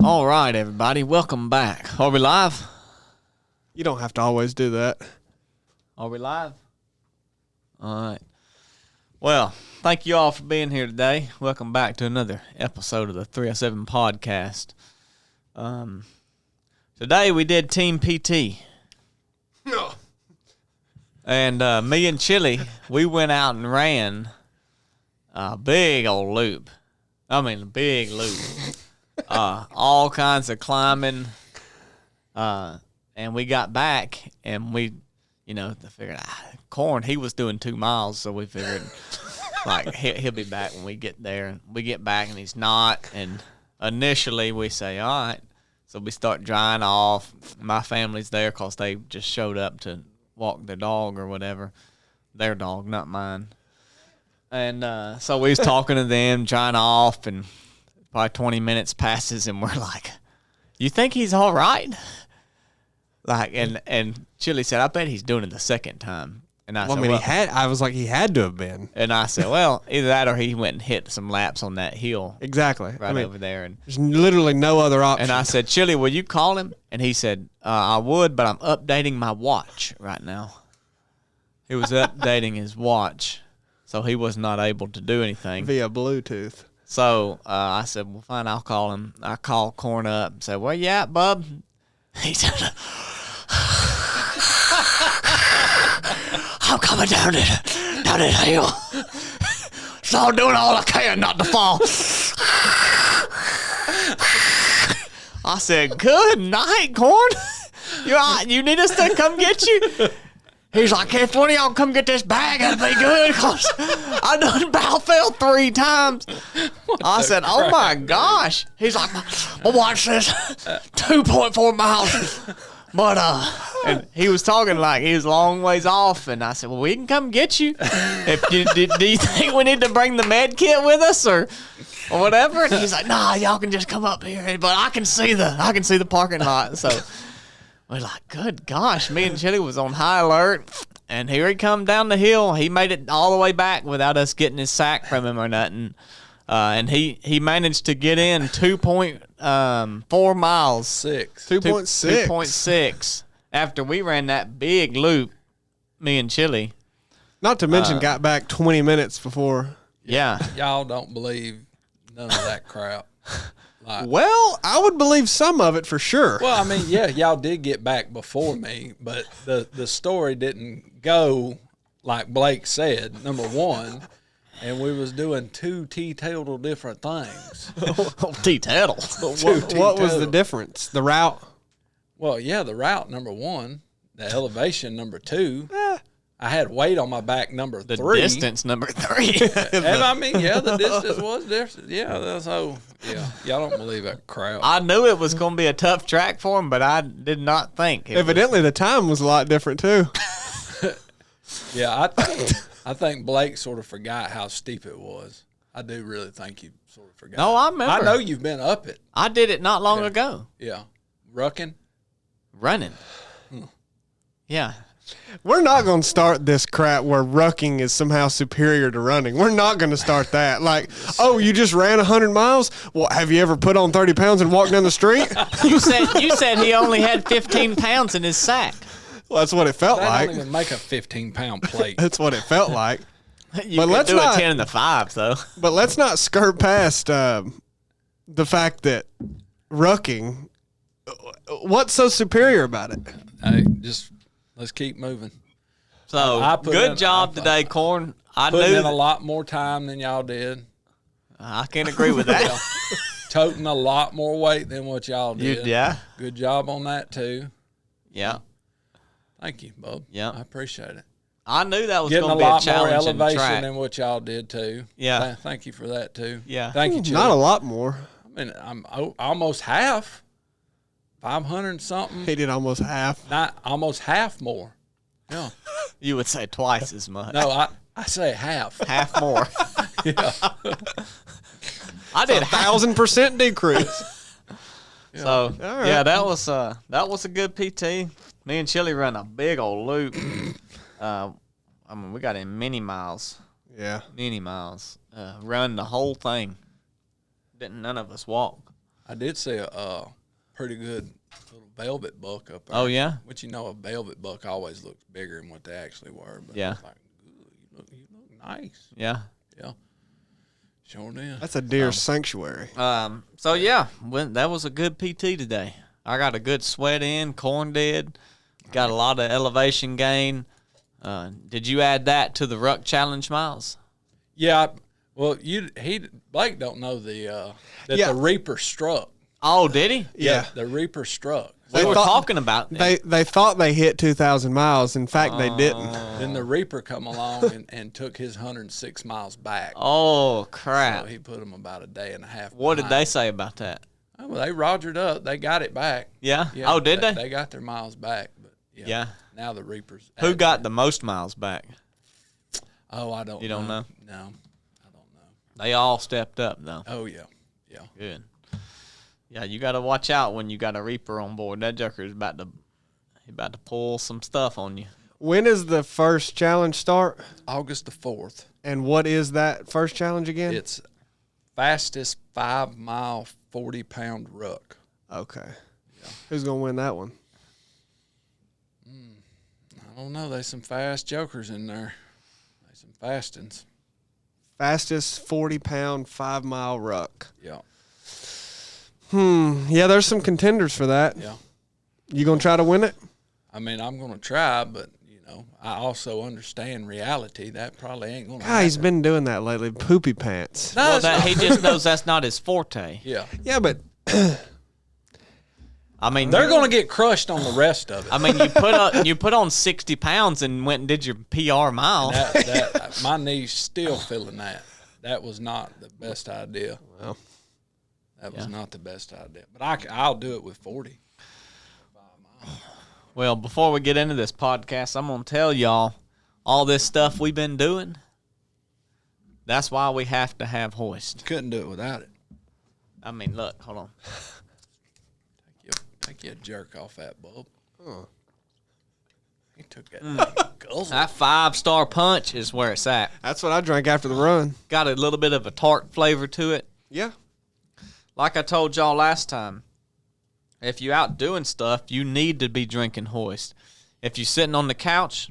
All right, everybody, welcome back. Are we live? You don't have to always do that. Are we live? All right. Well, thank you all for being here today. Welcome back to another episode of the 307 podcast. Today we did Team PT. No. And me and Chili, we went out and ran a big old loop. I mean, a big loop. All kinds of climbing. And we got back, and we, figured, Corn, he was doing 2 miles, so we figured, like, he'll be back when we get there. And we get back, and he's not. And initially, we say, all right. So we start drying off. My family's there because they just showed up to walk their dog or whatever. Their dog, not mine. And so we was talking to them, drying off, and probably 20 minutes passes, and we're like, you think he's all right? Like, and Chili said, I bet he's doing it the second time. And I said, I was like, he had to have been. And I said, well, either that or he went and hit some laps on that hill. Exactly. Right over there. And there's literally no other option. And I said, Chili, will you call him? And he said, I would, but I'm updating my watch right now. He was updating his watch, so he was not able to do anything. Via Bluetooth. So I said, well, fine, I'll call him. I called Corn up and said, where you at, bub? He said, I'm coming down that hill. So I'm doing all I can not to fall. I said, good night, Corn. You need us to come get you? He's like, if one of y'all come get this bag, that'd be good, because I done bow fell 3 times. I said, oh my gosh. He's like, well, watch this, 2.4 miles. But, and he was talking like he was a long ways off, and I said, well, we can come get you. Do you think we need to bring the med kit with us or whatever? And he's like, nah, y'all can just come up here, but I can see the parking lot. So we're like, good gosh, me and Chili was on high alert, and here he come down the hill. He made it all the way back without us getting his sack from him or nothing. And he managed to get in 2.4 miles. 2.6 after we ran that big loop, me and Chili. Not to mention got back 20 minutes before. Yeah. Y'all don't believe none of that crap. Well, I would believe some of it for sure. Well, I mean, yeah, y'all did get back before me, but the story didn't go like Blake said, number one. And we was doing 2 teetotal different things. Teetotal? What was the difference? The route? Well, yeah, the route, number 1. The elevation, number 2. I had weight on my back, number 3. The distance, number 3. And I mean, yeah, the distance was different. Yeah, so, yeah, y'all don't believe that crap. I knew it was going to be a tough track for him, but I did not think. Evidently, the time was a lot different, too. Yeah, I think Blake sort of forgot how steep it was. I do really think you sort of forgot. No, I remember. I know you've been up it. I did it not long ago. Yeah. Rucking? Running. Yeah. We're not going to start this crap where rucking is somehow superior to running. We're not going to start that. Like, oh, you just ran 100 miles? Well, have you ever put on 30 pounds and walked down the street? You said he only had 15 pounds in his sack. Well, that's what it felt like. That don't even make a 15-pound plate. That's what it felt like. But let's do a 10 and the 5, though. But let's not skirt past the fact that rucking, what's so superior about it? Hey, just let's keep moving. So, good job today, Corn. I putting knew in a lot more time than y'all did. I can't agree with that. Toting a lot more weight than what y'all did. Yeah. Good job on that, too. Yeah. Thank you, Bub. Yeah. I appreciate it. I knew that was going to be a challenge in the track. Getting a lot more elevation than what y'all did, too. Yeah. Thank you for that, too. Yeah. Thank you, Chili. Not a lot more. I mean, I'm almost half. 500 and something. He did almost half. Not almost half more. Yeah. You would say twice as much. No, I say half. Half more. Yeah. I did 1,000% decrease. So, right. yeah, that was a good PT. Me and Chili run a big old loop. I mean, we got in many miles. Yeah. Many miles. Run the whole thing. Didn't none of us walk. I did see a pretty good little velvet buck up there. Oh, yeah? Which, a velvet buck always looks bigger than what they actually were. But Yeah. I was like, you look nice. Yeah. Yeah. Sure did. That's a deer sanctuary. So yeah, that was a good PT today. I got a good sweat in, corn dead, got a lot of elevation gain. Did you add that to the ruck challenge, Miles? Yeah. Well, Blake don't know that the Reaper struck. Oh, did he? Yeah. The Reaper struck. We were talking about it. They thought they hit 2,000 miles. In fact, they didn't. Then the Reaper come along and took his 106 miles back. Oh, crap. So he put him about a day and a half. What did behind. they say about that? Oh, well, they rogered up. They got it back. Yeah? Yeah, Oh, did they? They got their miles back. But Yeah. Now the Reapers. Who got the most miles back? Oh, I don't know. You don't know? No, I don't know. They all stepped up, though. Oh, yeah. Yeah. Good. Yeah, you got to watch out when you got a Reaper on board. That joker is about to pull some stuff on you. When does the first challenge start? August the 4th. And what is that first challenge again? It's fastest 5-mile, 40-pound ruck. Okay. Yeah. Who's going to win that one? I don't know. There's some fast jokers in there. There's some fastins. Fastest 40-pound, 5-mile ruck. Yeah. Yeah, there's some contenders for that. Yeah. You going to try to win it? I mean, I'm going to try, but, I also understand reality. That probably ain't going to God, he's been doing that lately. Poopy pants. No, Well, he just knows that's not his forte. Yeah. Yeah, but I mean, They're going to get crushed on the rest of it. I mean, you put on 60 pounds and went and did your PR mile. My knee's still feeling that. That was not the best idea. Well, that was not the best idea. But I'll do it with 40. Well, before we get into this podcast, I'm going to tell y'all all this stuff we've been doing. That's why we have to have Hoist. Couldn't do it without it. I mean, look, hold on. Take you a jerk off that bulb. Huh. He took that guzzle. That 5-star punch is where it's at. That's what I drank after the run. Got a little bit of a tart flavor to it. Yeah. Like I told y'all last time, if you're out doing stuff, you need to be drinking Hoist. If you're sitting on the couch,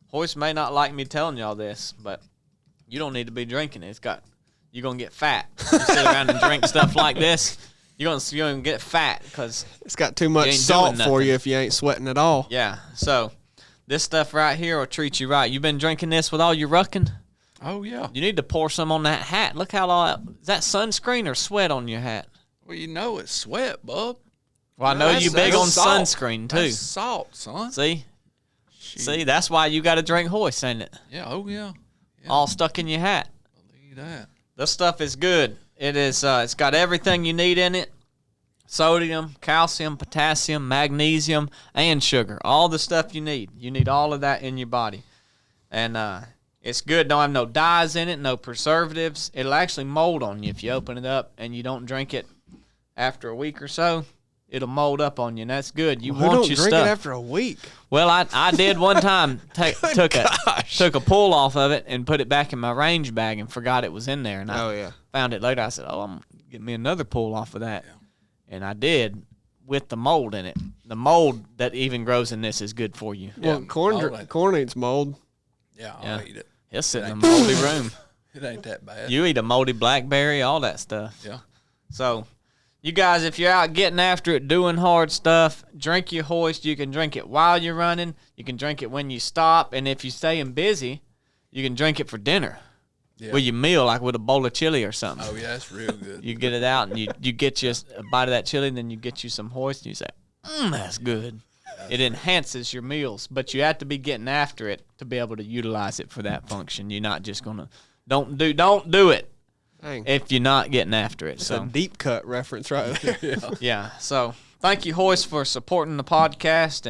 Hoist may not like me telling y'all this, but you don't need to be drinking it. You're going to get fat. You sit around and drink stuff like this, you're gonna get fat because It's got too much ain't salt doing for nothing. you if you ain't sweating at all. yeah. So this stuff right here will treat you right. You've been drinking this with all your rucking? Oh, yeah. You need to pour some on that hat. Look how is that sunscreen or sweat on your hat? Well, it's sweat, bub. Well, I know That's- you big that's on salt. sunscreen too. That's salt, son. See, that's why you got to drink Hoist, ain't it? Yeah, oh, yeah. All stuck in your hat. Believe that. This stuff is good. It is. It's got everything you need in it: sodium, calcium, potassium, magnesium, and sugar. All the stuff you need. You need all of that in your body, and it's good. Don't have no dyes in it, no preservatives. It'll actually mold on you if you open it up and you don't drink it after a week or so. It'll mold up on you, and that's good. You Who want don't your drink stuff. it after a week? Well, I did one time. Took a pull off of it and put it back in my range bag and forgot it was in there. And I found it later. I said, "Oh, I'm gonna get me another pull off of that," and I did with the mold in it. The mold that even grows in this is good for you. Well, corn eats mold. Yeah, Yeah. I'll eat it. It's sitting in a moldy room. It ain't that bad. You eat a moldy blackberry, all that stuff. Yeah. So, you guys, if you're out getting after it, doing hard stuff, drink your Hoist. You can drink it while you're running. You can drink it when you stop. And if you're staying busy, you can drink it for dinner. Yeah. With your meal, like with a bowl of chili or something. Oh, yeah, it's real good. You get it out, and you get you a bite of that chili, and then you get you some Hoist, and you say, that's good. It enhances your meals, but you have to be getting after it to be able to utilize it for that function. You're not just going to – don't do it. Dang. If you're not getting after it. It's So a deep cut reference right there. yeah. So thank you, Hoist, for supporting the podcast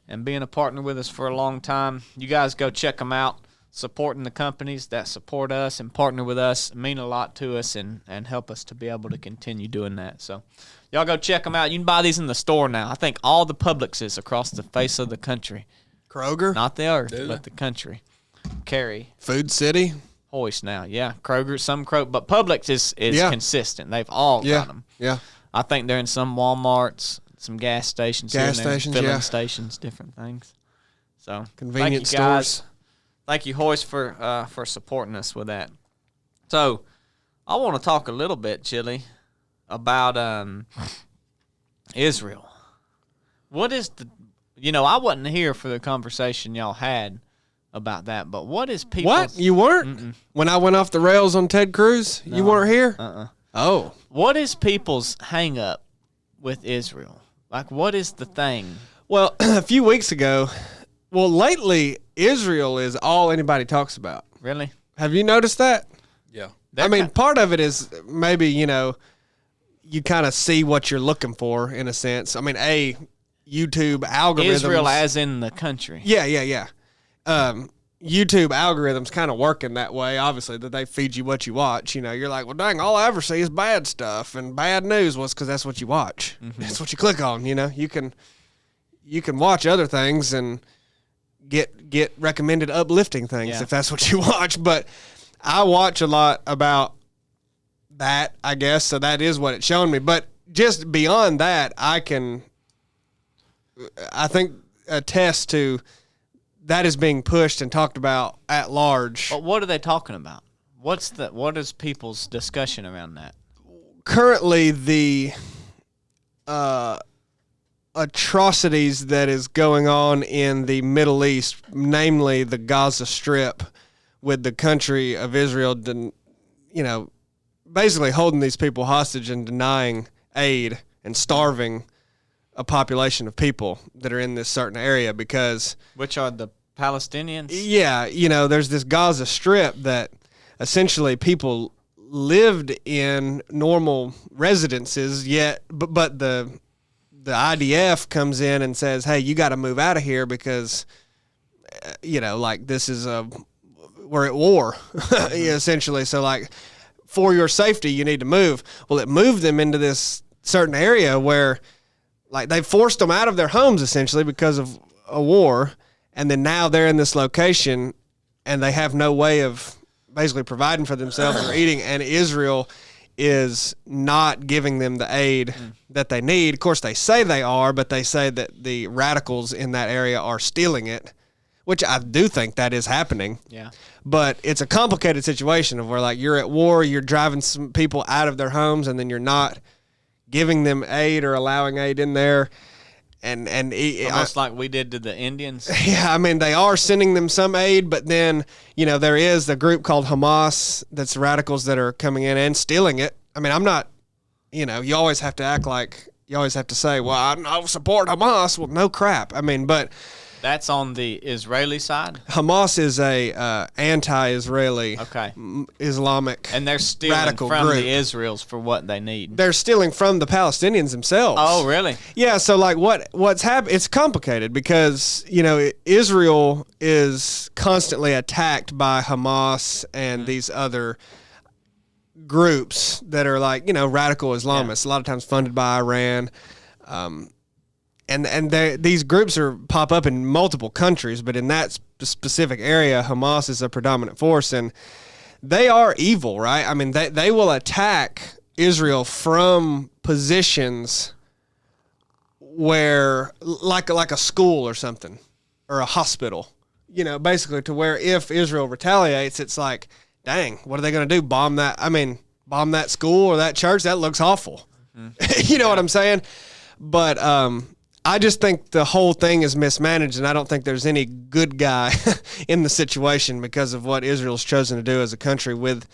and being a partner with us for a long time. You guys go check them out. Supporting the companies that support us and partner with us mean a lot to us and help us to be able to continue doing that. So y'all go check them out. You can buy these in the store now. I think all the Publixes across the face of the country. Kroger? Not the earth, Do but they? the country. Carry Food City? Hoist now. Yeah, Kroger, but Publix is Yeah. consistent. They've all got them. Yeah. I think they're in some Walmarts, some gas stations, filling yeah. stations, different things. So Convenience thank you guys. stores. Thank you, Hoist, for supporting us with that. So I want to talk a little bit, Chili, about Israel. What is I wasn't here for the conversation y'all had about that, but what is people? What? You weren't? Mm-mm. When I went off the rails on Ted Cruz? No. You weren't here? Oh. What is people's hang up with Israel? Like, what is the thing? Well, a few weeks ago, lately, Israel is all anybody talks about. Really? Have you noticed that? Yeah. Part of it is maybe, you kind of see what you're looking for in a sense. YouTube algorithms. Israel as in the country. Yeah. YouTube algorithms kind of working that way, obviously, that they feed you what you watch. You're like, well, dang, all I ever see is bad stuff and bad news. Well, it's because that's what you watch. Mm-hmm. That's what you click on, You can watch other things and get recommended uplifting things if that's what you watch. But I watch a lot about that, I guess, so that is what it's showing me. But just beyond that, I think attest to that is being pushed and talked about at large. But what are they talking about? What is people's discussion around that? Currently, the atrocities that is going on in the Middle East, namely the Gaza Strip, with the country of Israel, basically holding these people hostage and denying aid and starving a population of people that are in this certain area because... Which are the Palestinians? Yeah, there's this Gaza Strip that essentially people lived in normal residences, but the IDF comes in and says, hey, you got to move out of here because, this is we're at war, essentially. So, for your safety, you need to move. Well, it moved them into this certain area where, they forced them out of their homes, essentially, because of a war. And then now they're in this location, and they have no way of basically providing for themselves or eating. And Israel is not giving them the aid that they need. Of course, they say they are, but they say that the radicals in that area are stealing it, which I do think that is happening. Yeah. But it's a complicated situation of where, you're at war, you're driving some people out of their homes, and then you're not giving them aid or allowing aid in there. And almost like we did to the Indians. Yeah, they are sending them some aid, but then, there is the group called Hamas that's radicals that are coming in and stealing it. I'm not, you always have to act like, you always have to say, well, I don't support Hamas. Well, no crap. But... That's on the Israeli side? Hamas is a anti-Israeli Islamic and they're stealing radical from group. The Israels for what they need. They're stealing from the Palestinians themselves. Oh, really? Yeah, so what's happened, it's complicated because, Israel is constantly attacked by Hamas and these other groups that are radical Islamists, a lot of times funded by Iran. And these groups pop up in multiple countries, but in that specific area, Hamas is a predominant force, and they are evil, right? They will attack Israel from positions where, like a school or something, or a hospital, basically to where if Israel retaliates, it's like, dang, what are they going to do? Bomb that school or that church? That looks awful. Mm-hmm. You know what I'm saying? But I just think the whole thing is mismanaged, and I don't think there's any good guy in the situation because of what Israel's chosen to do as a country with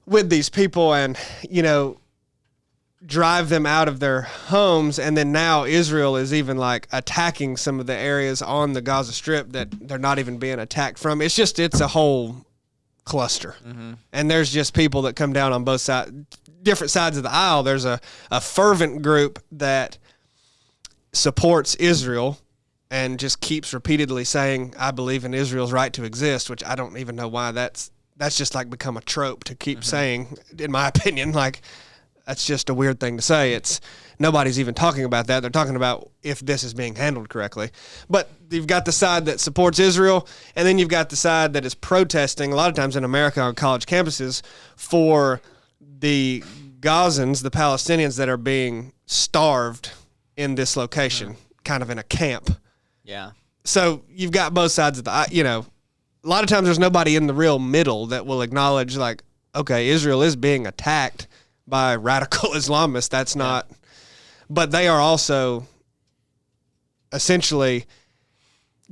these people and, drive them out of their homes. And then now Israel is even attacking some of the areas on the Gaza Strip that they're not even being attacked from. It's a whole cluster. Mm-hmm. And there's just people that come down on both sides, different sides of the aisle. There's a fervent group that supports Israel and just keeps repeatedly saying, I believe in Israel's right to exist, which I don't even know why that's just become a trope to keep saying, in my opinion. That's just a weird thing to say. Nobody's even talking about that. They're talking about if this is being handled correctly. But you've got the side that supports Israel, and then you've got the side that is protesting, a lot of times in America on college campuses, for the Gazans, the Palestinians that are being starved in this location, kind of in a camp. Yeah. So you've got both sides of the, a lot of times there's nobody in the real middle that will acknowledge, like, okay, Israel is being attacked by radical Islamists. That's not, but they are also essentially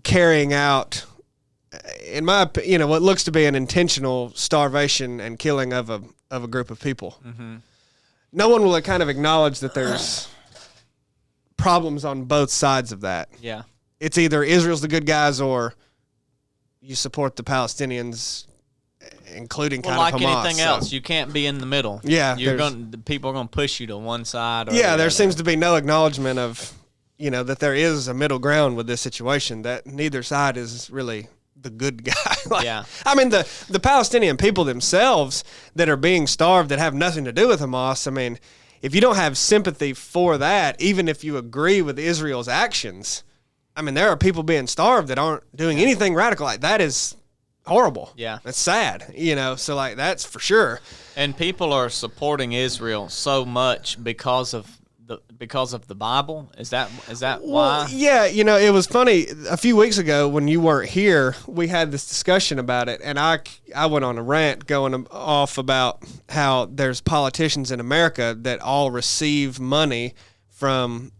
carrying out, in my opinion, what looks to be an intentional starvation and killing of a group of people. Mm-hmm. No one will kind of acknowledge that there's problems on both sides of that. Yeah. It's either Israel's the good guys or you support the Palestinians, including kind of Hamas. Like anything else, you can't be in the middle. Yeah. People are going to push you to one side. Or there seems to be no acknowledgement of, that there is a middle ground with this situation, that neither side is really the good guy. I mean, the Palestinian people themselves that are being starved that have nothing to do with Hamas, I mean, if you don't have sympathy for that, even if you agree with Israel's actions, I mean, there are people being starved that aren't doing anything radical. Like, that is horrible. Yeah. It's sad, so like, that's for sure. And people are supporting Israel so much because of the Bible. Is that why? Yeah, it was funny. A few weeks ago when you weren't here, we had this discussion about it, and I went on a rant going off about how there's politicians in America that all receive money from,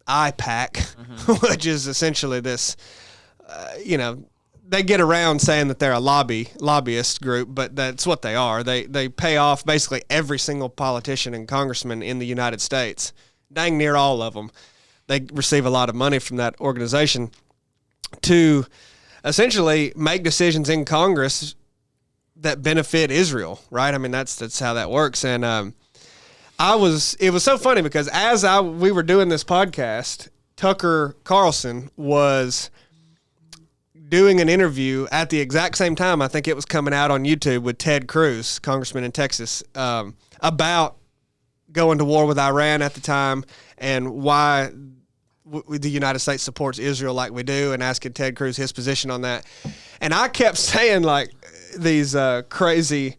IPAC, which is essentially this, they get around saying that they're a lobbyist group, but that's what they are. They pay off basically every single politician and congressman in the United States, dang near all of them. They receive a lot of money from that organization to essentially make decisions in Congress that benefit Israel, right? I mean, that's how that works. And it was so funny because we were doing this podcast, Tucker Carlson was doing an interview at the exact same time. I think it was coming out on YouTube with Ted Cruz, congressman in Texas, about going to war with Iran at the time and why the United States supports Israel like we do, and asking Ted Cruz his position on that. And I kept saying, like, these crazy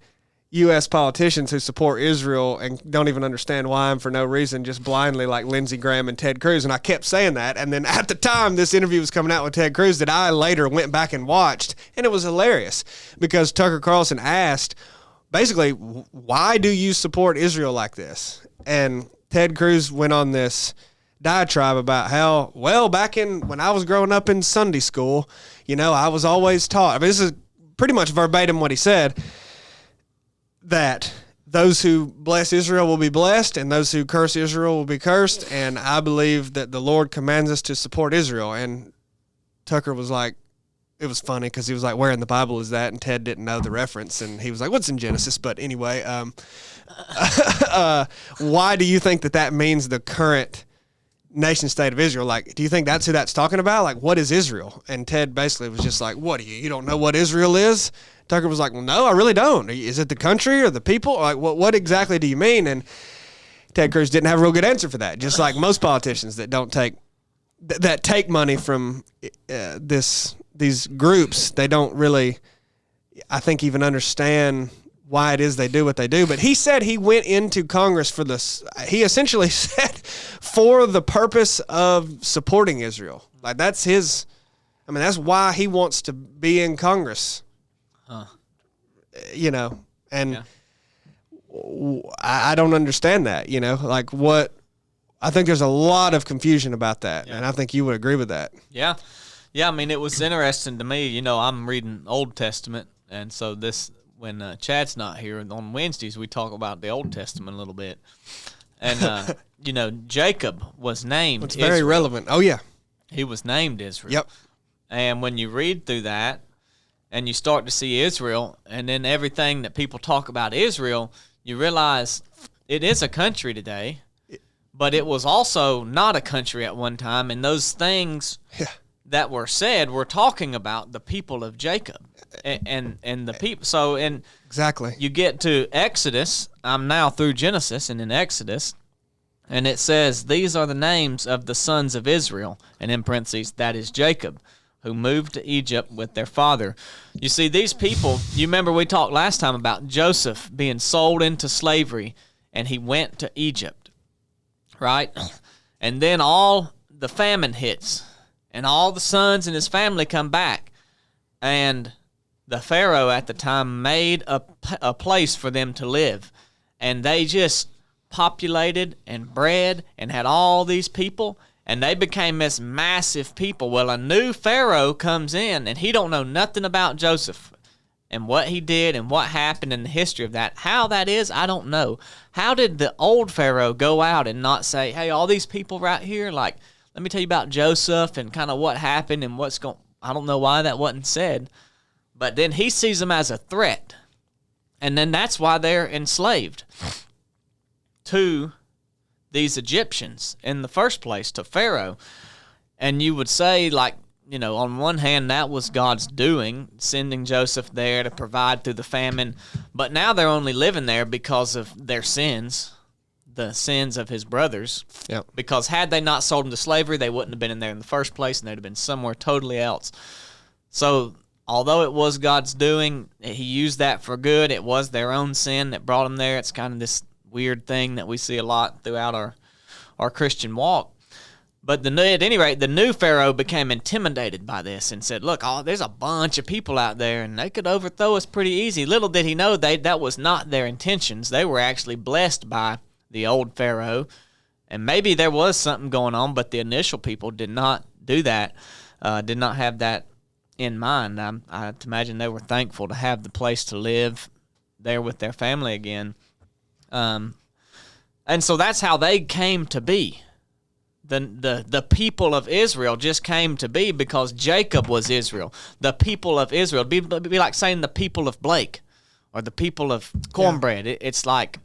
U.S. politicians who support Israel and don't even understand why and for no reason, just blindly, like Lindsey Graham and Ted Cruz. And I kept saying that. And then at the time this interview was coming out with Ted Cruz that I later went back and watched, and it was hilarious because Tucker Carlson asked, basically, why do you support Israel like this? And Ted Cruz went on this diatribe about how, well, back when I was growing up in Sunday school, I was always taught, I mean, this is pretty much verbatim what he said, that those who bless Israel will be blessed and those who curse Israel will be cursed. And I believe that the Lord commands us to support Israel. And Tucker was like, it was funny because he was like, where in the Bible is that? And Ted didn't know the reference. And he was like, what's in Genesis? But anyway, why do you think that means the current nation state of Israel? Like, do you think that's who that's talking about? Like, what is Israel? And Ted basically was just like, what, you don't know what Israel is? Tucker was like, well, no, I really don't. Is it the country or the people? Like, what exactly do you mean? And Ted Cruz didn't have a real good answer for that. Just like most politicians that don't take money from these groups, they don't really, I think, even understand why it is they do what they do. But he said he went into Congress he essentially said for the purpose of supporting Israel. Like, that's that's why he wants to be in Congress. And I don't understand that, like what, I think there's a lot of confusion about that. Yeah. And I think you would agree with that. Yeah. Yeah. I mean, it was interesting to me, I'm reading Old Testament. And so when Chad's not here on Wednesdays, we talk about the Old Testament a little bit. And, Jacob was named It's very relevant. Oh, yeah. He was named Israel. Yep. And when you read through that and you start to see Israel and then everything that people talk about Israel, you realize it is a country today, but it was also not a country at one time. And those things that were said were talking about the people of Jacob and the people. So, exactly. You get to Exodus. I'm now through Genesis and in Exodus. And it says, these are the names of the sons of Israel. And in parentheses, that is Jacob. who moved to Egypt with their father. You see, these people, you remember we talked last time about Joseph being sold into slavery, and he went to Egypt, right? And then all the famine hits, and all the sons and his family come back, and the Pharaoh at the time made a place for them to live, and they just populated and bred and had all these people, and they became this massive people. Well, a new Pharaoh comes in, and he don't know nothing about Joseph and what he did and what happened in the history of that. How that is, I don't know. How did the old Pharaoh go out and not say, hey, all these people right here, like, let me tell you about Joseph and kind of what happened and what's going. I don't know why that wasn't said. But then he sees them as a threat. And then that's why they're enslaved to these Egyptians in the first place, to Pharaoh. And you would say, like, you know, on one hand, that was God's doing, sending Joseph there to provide through the famine. But now they're only living there because of their sins, the sins of his brothers. Yep. Because had they not sold them to slavery, they wouldn't have been in there in the first place, and they'd have been somewhere totally else. So although it was God's doing, he used that for good. It was their own sin that brought them there. It's kind of this weird thing that we see a lot throughout our Christian walk. But at any rate, the new Pharaoh became intimidated by this and said, look, there's a bunch of people out there, and they could overthrow us pretty easy. Little did he know that was not their intentions. They were actually blessed by the old Pharaoh, and maybe there was something going on, but the initial people did not do that, did not have that in mind. I imagine they were thankful to have the place to live there with their family again. And so that's how they came to be. The people of Israel just came to be because Jacob was Israel. The people of Israel. It'd be like saying the people of Blake or the people of cornbread. Yeah. It's like,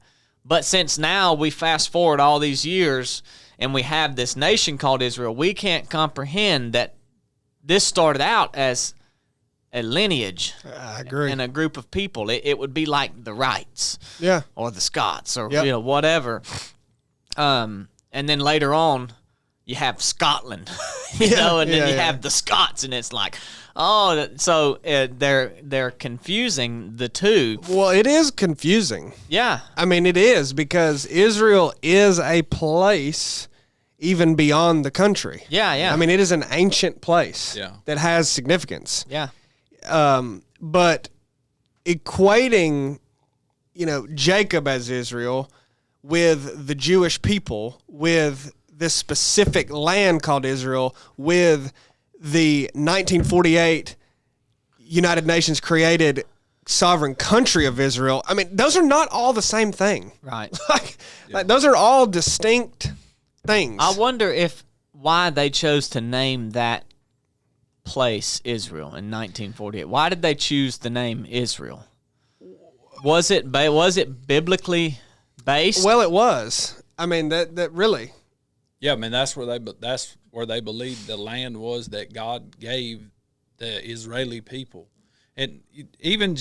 but since now we fast forward all these years and we have this nation called Israel, we can't comprehend that this started out as a lineage. I agree. And a group of people. It would be like the Rites. Yeah. Or the Scots or whatever. And then later on, you have Scotland, and then you have the Scots, and it's like, so they're confusing the two. Well, it is confusing. Yeah. I mean, it is, because Israel is a place even beyond the country. Yeah, yeah. I mean, it is an ancient place that has significance. Yeah. But equating, Jacob as Israel with the Jewish people, with this specific land called Israel, with the 1948 United Nations created sovereign country of Israel. I mean, those are not all the same thing. Right. Like those are all distinct things. I wonder why they chose to name that place Israel in 1948. Why did they choose the name Israel? Was it biblically based? Well, it was. I mean, that really. Yeah, I mean that's where they believed the land was that God gave the Israeli people, and even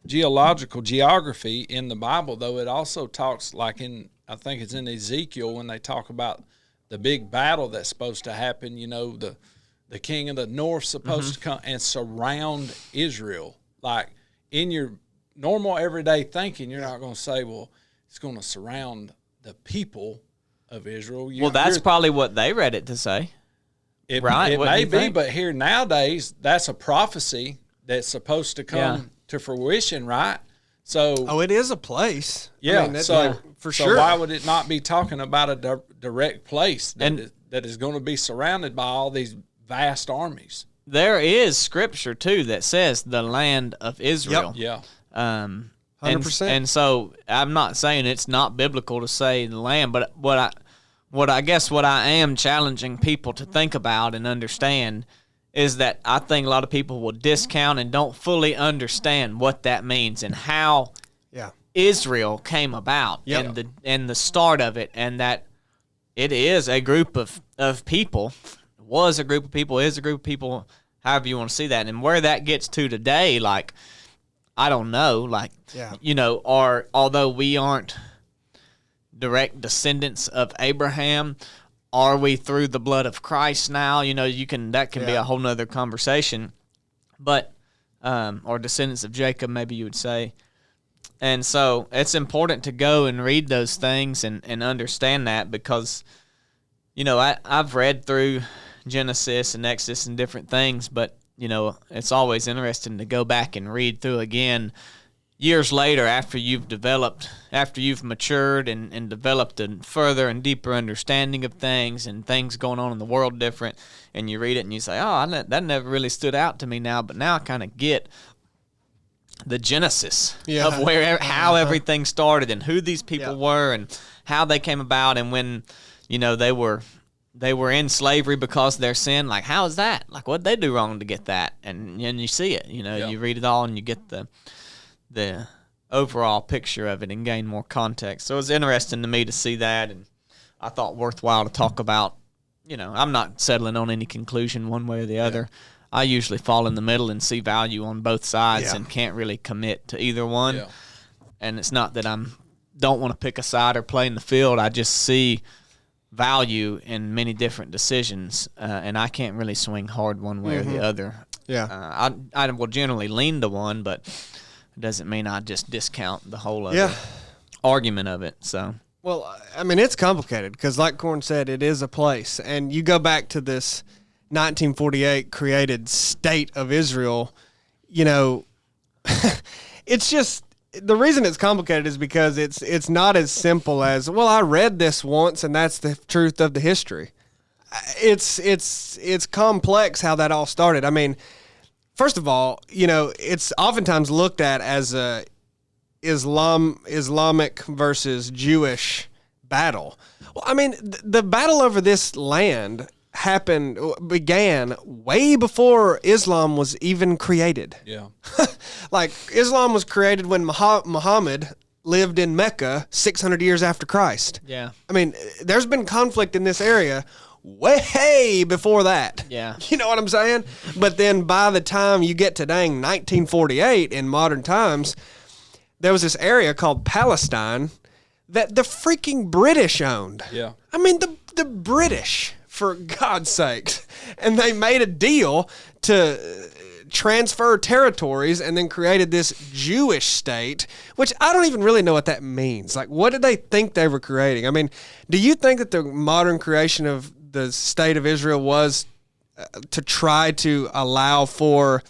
geography in the Bible, though, it also talks I think it's in Ezekiel when they talk about the big battle that's supposed to happen. The king of the north supposed to come and surround Israel. Like in your normal everyday thinking, you're not going to say, well, it's going to surround the people of Israel. That's probably what they read it to say. It right? It may be, but here nowadays, that's a prophecy that's supposed to come to fruition, right? So, it is a place. Yeah. I mean, for so sure. why would it not be talking about a direct place that is going to be surrounded by all these vast armies? There is scripture too that says the land of Israel. Yep. Yeah. 100%. And so I'm not saying it's not biblical to say the land, but what I am challenging people to think about and understand is that I think a lot of people will discount and don't fully understand what that means and how Israel came about and the start of it, and that it is a group of people, was a group of people, is a group of people, however you want to see that. And where that gets to today, like, I don't know, although we aren't direct descendants of Abraham, are we through the blood of Christ now? That can be a whole nother conversation. But, or descendants of Jacob, maybe you would say. And so it's important to go and read those things and understand that, because, I've read through Genesis and Exodus and different things, but, it's always interesting to go back and read through again years later after you've matured and developed a further and deeper understanding of things and things going on in the world different, and you read it and you say, that never really stood out to me now, but now I kind of get the genesis of how everything started and who these people were and how they came about, and when they were in slavery because of their sin. Like, how is that? Like, what did they do wrong to get that? And you see it. You read it all and you get the overall picture of it and gain more context. So it was interesting to me to see that, and I thought worthwhile to talk about. I'm not settling on any conclusion one way or the other. I usually fall in the middle and see value on both sides and can't really commit to either one. Yeah. And it's not that don't want to pick a side or play in the field. I just see value in many different decisions, and I can't really swing hard one way or the other. Yeah, I will generally lean to one, but it doesn't mean I just discount the whole other argument of it. So, well, I mean, it's complicated because, like Corn said, it is a place, and you go back to this 1948 created state of Israel. It's just, the reason it's complicated is because it's not as simple as, well, I read this once and that's the truth of the history. It's complex how that all started. I mean, first of all, it's oftentimes looked at as a Islamic versus Jewish battle. Well, I mean, the battle over this land began way before Islam was even created. Yeah. Like, Islam was created when Muhammad lived in Mecca 600 years after Christ. Yeah. I mean, there's been conflict in this area way before that. Yeah. You know what I'm saying? But then by the time you get to 1948 in modern times, there was this area called Palestine that the freaking British owned. Yeah. I mean, the British, for God's sakes. And they made a deal to transfer territories and then created this Jewish state, which I don't even really know what that means. Like, what did they think they were creating? I mean, do you think that the modern creation of the state of Israel was to try to allow for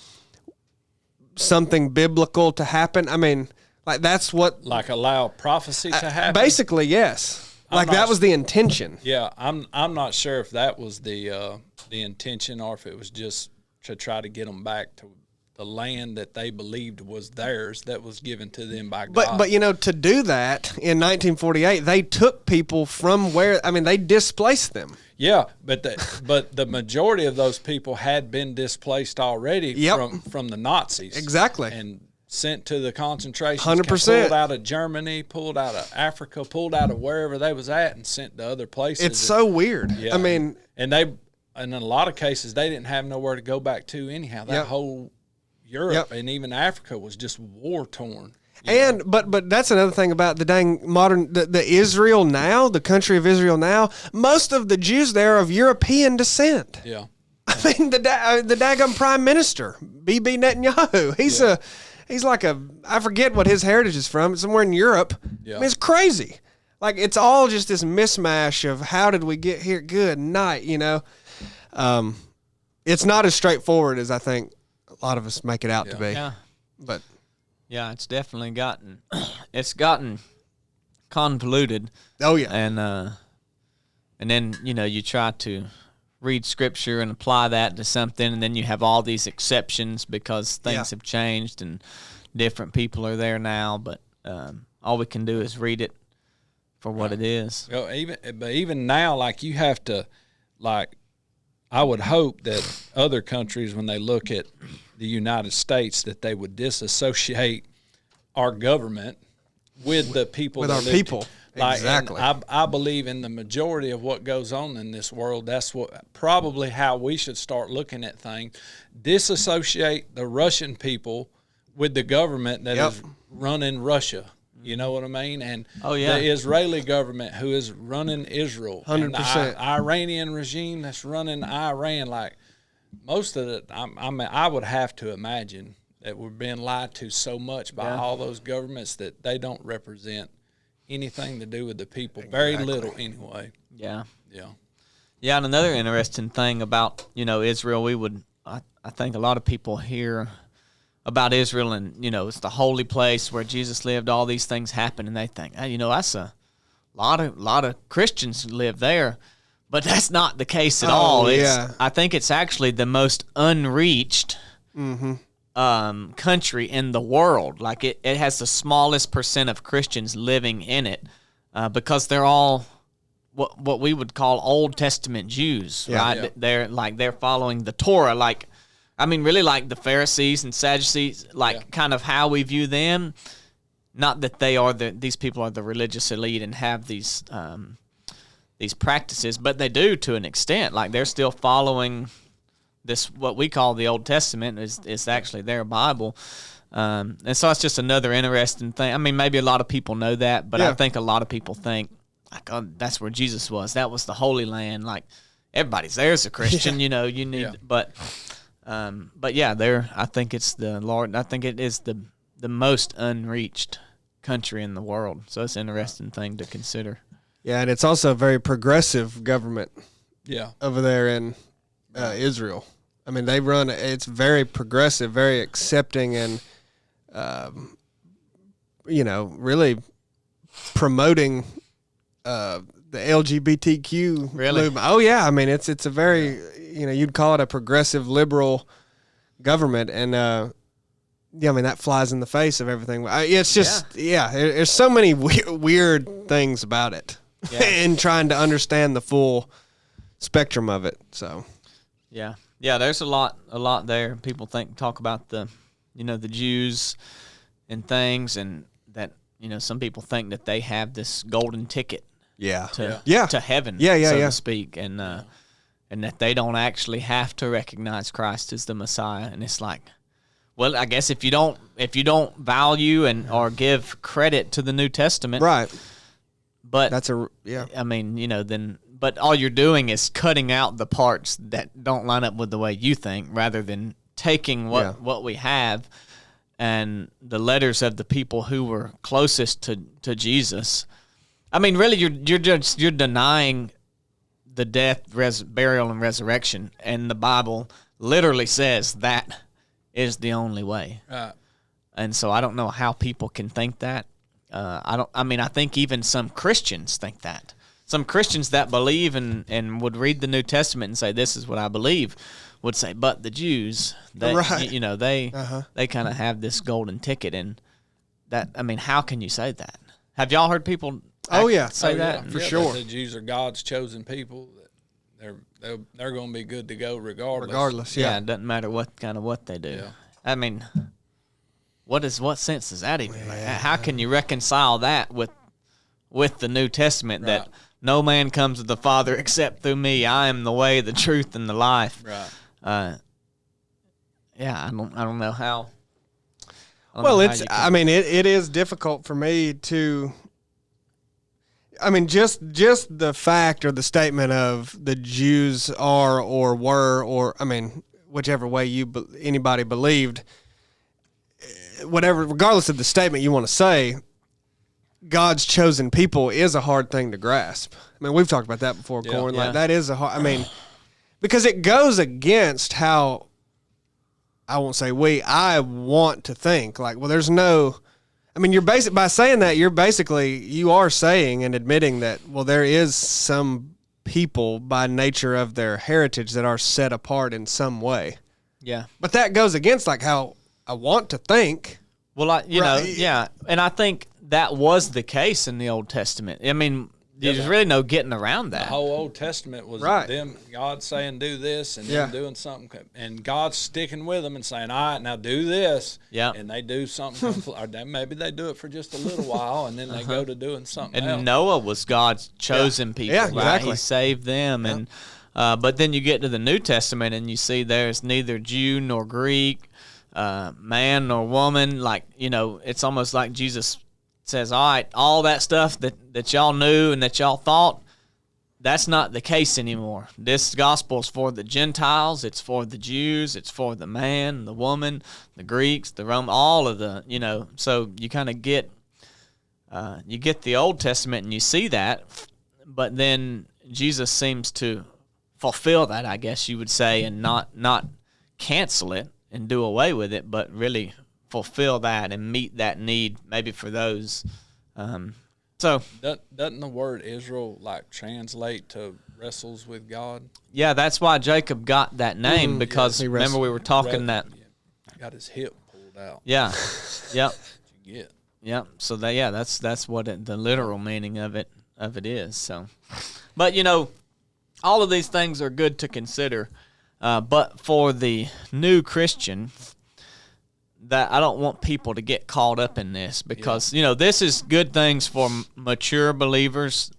something biblical to happen? I mean, like, that's what... Like, allow prophecy to happen? Basically, yes. Like, that was the intention. Yeah, I'm not sure if that was the intention or if it was just to try to get them back to the land that they believed was theirs, that was given to them by God. But to do that in 1948, they took people from where, I mean, they displaced them. Yeah, but the majority of those people had been displaced already from the Nazis. Exactly. And sent to the concentration 100%. camp, pulled out of Germany, pulled out of Africa, pulled out of wherever they was at, and sent to other places. It's so weird. Yeah, I mean, and in a lot of cases they didn't have nowhere to go back to anyhow. That whole Europe and even Africa was just war torn. And but that's another thing about the dang modern the Israel now, the country of Israel now. Most of the Jews there are of European descent. Yeah, I mean the daggum prime minister, Bibi Netanyahu. He's like I forget what his heritage is from. It's somewhere in Europe. Yeah. I mean, it's crazy. Like, it's all just this mismatch of how did we get here? Good night, It's not as straightforward as I think a lot of us make it out to be. Yeah. But yeah, it's definitely gotten convoluted. Oh yeah. And then, you try to read scripture and apply that to something, and then you have all these exceptions because things have changed and different people are there now. But all we can do is read it for what it is. Well, even now, like, you have to, like, I would hope that other countries, when they look at the United States, that they would disassociate our government with the people. With our people. Like, exactly. I believe in the majority of what goes on in this world. That's probably how we should start looking at things. Disassociate the Russian people with the government that is running Russia. You know what I mean? And Oh, yeah. the Israeli government who is running Israel, 100%. and the Iranian regime that's running Iran, like most of it, I would have to imagine that we're being lied to so much by all those governments that they don't represent anything to do with the people. Very little, anyway. Yeah. Yeah. Yeah, and another interesting thing about, Israel, I think a lot of people hear about Israel and, it's the holy place where Jesus lived, all these things happen, and they think, hey, that's a lot of Christians live there. But that's not the case at all. I think it's actually the most unreached country in the world. Like it has the smallest percent of Christians living in it because they're all what we would call Old Testament Jews, right? Yeah. They're following the Torah, really like the Pharisees and Sadducees, kind of how we view them. Not that these people are the religious elite and have these practices, but they do to an extent. Like they're still following this, what we call the Old Testament is actually their Bible. And so it's just another interesting thing. I mean, maybe a lot of people know that, but I think a lot of people think, that's where Jesus was. That was the Holy Land. Like everybody's there as a Christian, you need, but yeah, I think it's the Lord. I think it is the most unreached country in the world. So it's an interesting thing to consider. Yeah, and it's also a very progressive government. Yeah, over there in Israel. I mean, it's very progressive, very accepting, and really promoting the LGBTQ movement. Oh yeah, I mean it's a very you'd call it a progressive liberal government, and I mean that flies in the face of everything. It's just there's so many weird things about it, in trying to understand the full spectrum of it. So yeah, there's a lot there. People talk about the the Jews and things, and that some people think that they have this golden ticket to heaven, so to speak, and that they don't actually have to recognize Christ as the Messiah. And it's like, well, I guess if you don't value or give credit to the New Testament, right? But I mean, then, but all you're doing is cutting out the parts that don't line up with the way you think, rather than taking what we have and the letters of the people who were closest to Jesus. I mean, really, you're denying the death, burial, and resurrection, and the Bible literally says that is the only way. And so I don't know how people can think that. I think even some Christians think that. Some Christians that believe and would read the New Testament and say, this is what I believe, would say, but the Jews, they kind of have this golden ticket. And that, I mean, how can you say that? Have y'all heard people say that? For sure. The Jews are God's chosen people. They're going to be good to go regardless. Yeah, it doesn't matter what they do. Yeah. I mean, what sense does that even make? How can you reconcile that with the New Testament, that no man comes to the Father except through me? I am the way, the truth, and the life. Right. I don't know how. It is difficult for me to. I mean, just the fact or the statement of the Jews are or were, or I mean, whichever way anybody believed, whatever, regardless of the statement you want to say, God's chosen people is a hard thing to grasp. I mean, we've talked about that before, Corn. Like that is because it goes against how, I won't say I want to think. Like, well, there's no. I mean, by saying that, you are saying and admitting that, well, there is some people by nature of their heritage that are set apart in some way. Yeah. But that goes against like how I want to think. Well, and I think that was the case in the Old Testament. I mean, there's really no getting around that. The whole Old Testament was them, God saying do this, and them doing something, and God sticking with them and saying, all right, now do this. Yeah. And they do something, or maybe they do it for just a little while, and then they go to doing something else. And Noah was God's chosen people. Yeah, exactly. Right? He saved them. Yeah. And but then you get to the New Testament, and you see there's neither Jew nor Greek, man nor woman. Like, it's almost like Jesus says, all right, all that stuff that y'all knew and that y'all thought, that's not the case anymore. This gospel is for the Gentiles. It's for the Jews. It's for the man, the woman, the Greeks, the Romans, all of the, so you kind of get the Old Testament and you see that, but then Jesus seems to fulfill that, I guess you would say, and not cancel it and do away with it, but really fulfill that and meet that need maybe for those. So doesn't the word Israel translate to wrestles with God? Yeah, that's why Jacob got that name, because remember we were talking that got his hip pulled out. Yeah, yep, Yeah. Yep. So that's what the literal meaning of it is. So, but all of these things are good to consider. But for the new Christian, that I don't want people to get caught up in this, because this is good things for mature believers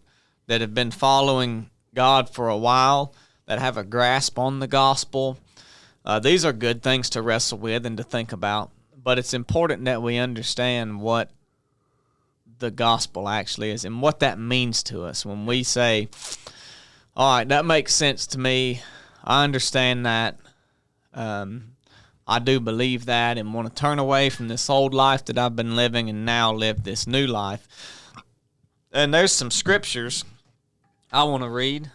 that have been following God for a while, that have a grasp on the gospel. These are good things to wrestle with and to think about. But it's important that we understand what the gospel actually is and what that means to us. When we say, all right, that makes sense to me, I understand that, I do believe that, and want to turn away from this old life that I've been living and now live this new life. And there's some scriptures I want to read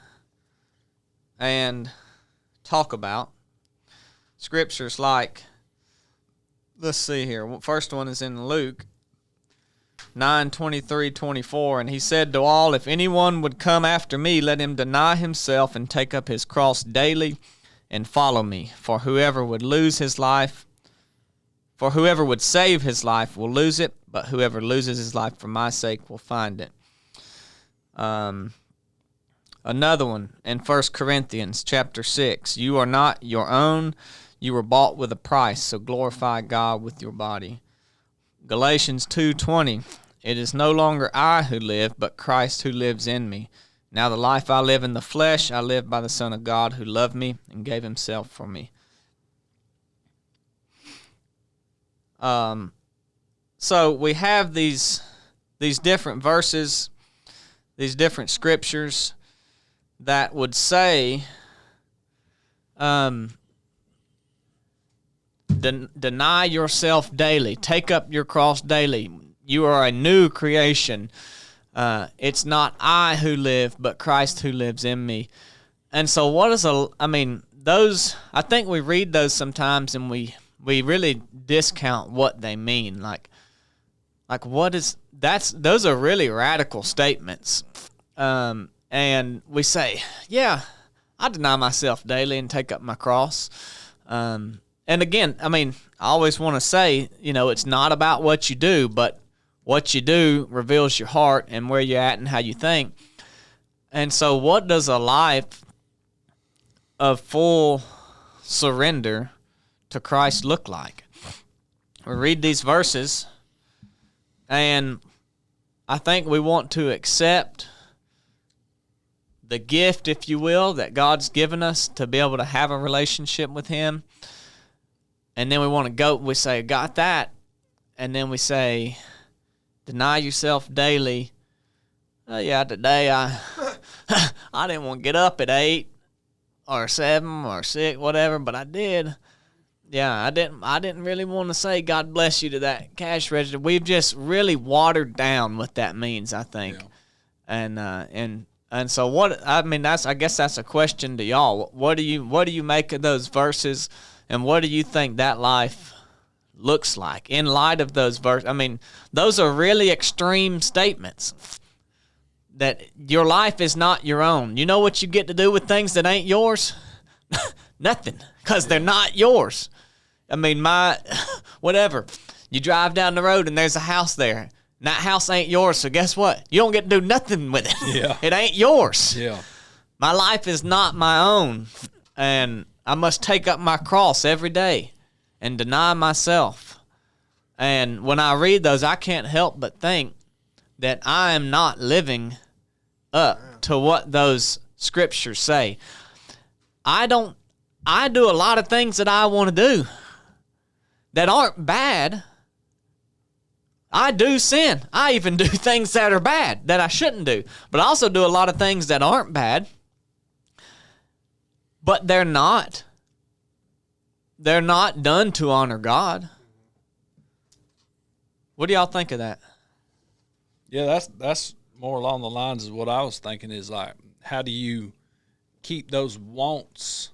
and talk about. Scriptures like, let's see here. First one is in Luke 9:23-24, and he said to all, if anyone would come after me, let him deny himself and take up his cross daily and follow me. For whoever would save his life will lose it, but whoever loses his life for my sake will find it. Another one in 1 Corinthians chapter 6, you are not your own, you were bought with a price, so glorify God with your body. Galatians 2:20, it is no longer I who live, but Christ who lives in me. Now the life I live in the flesh, I live by the Son of God who loved me and gave himself for me. So we have these different verses, these different scriptures that would say, deny yourself daily, take up your cross daily. You are a new creation. It's not I who live, but Christ who lives in me. And so those, I think we read those sometimes and we really discount what they mean. Like those are really radical statements. And we say, yeah, I deny myself daily and take up my cross. And again, I always want to say, it's not about what you do, but what you do reveals your heart and where you're at and how you think. And so what does a life of full surrender to Christ look like? We read these verses, and I think we want to accept the gift, if you will, that God's given us to be able to have a relationship with him. And then we say, got that. And then we say, deny yourself daily. Today I didn't want to get up at 8 or 7 or 6, whatever, but I did. Yeah, I didn't really want to say God bless you to that cash register. We've just really watered down what that means, I think. Yeah. And so I guess that's a question to y'all. What do you make of those verses, and what do you think that life looks like in light of those verses? Those are really extreme statements, that your life is not your own. You know what you get to do with things that ain't yours? Nothing, because they're not yours. Whatever. You drive down the road and there's a house there. And that house ain't yours, so guess what? You don't get to do nothing with it. Yeah. It ain't yours. Yeah. My life is not my own, and I must take up my cross every day and deny myself. And when I read those, I can't help but think that I am not living up to what those scriptures say. I do a lot of things that I want to do that aren't bad. I do sin. I even do things that are bad that I shouldn't do. But I also do a lot of things that aren't bad. But they're not done to honor God. What do y'all think of that? Yeah, that's more along the lines of what I was thinking is like, how do you keep those wants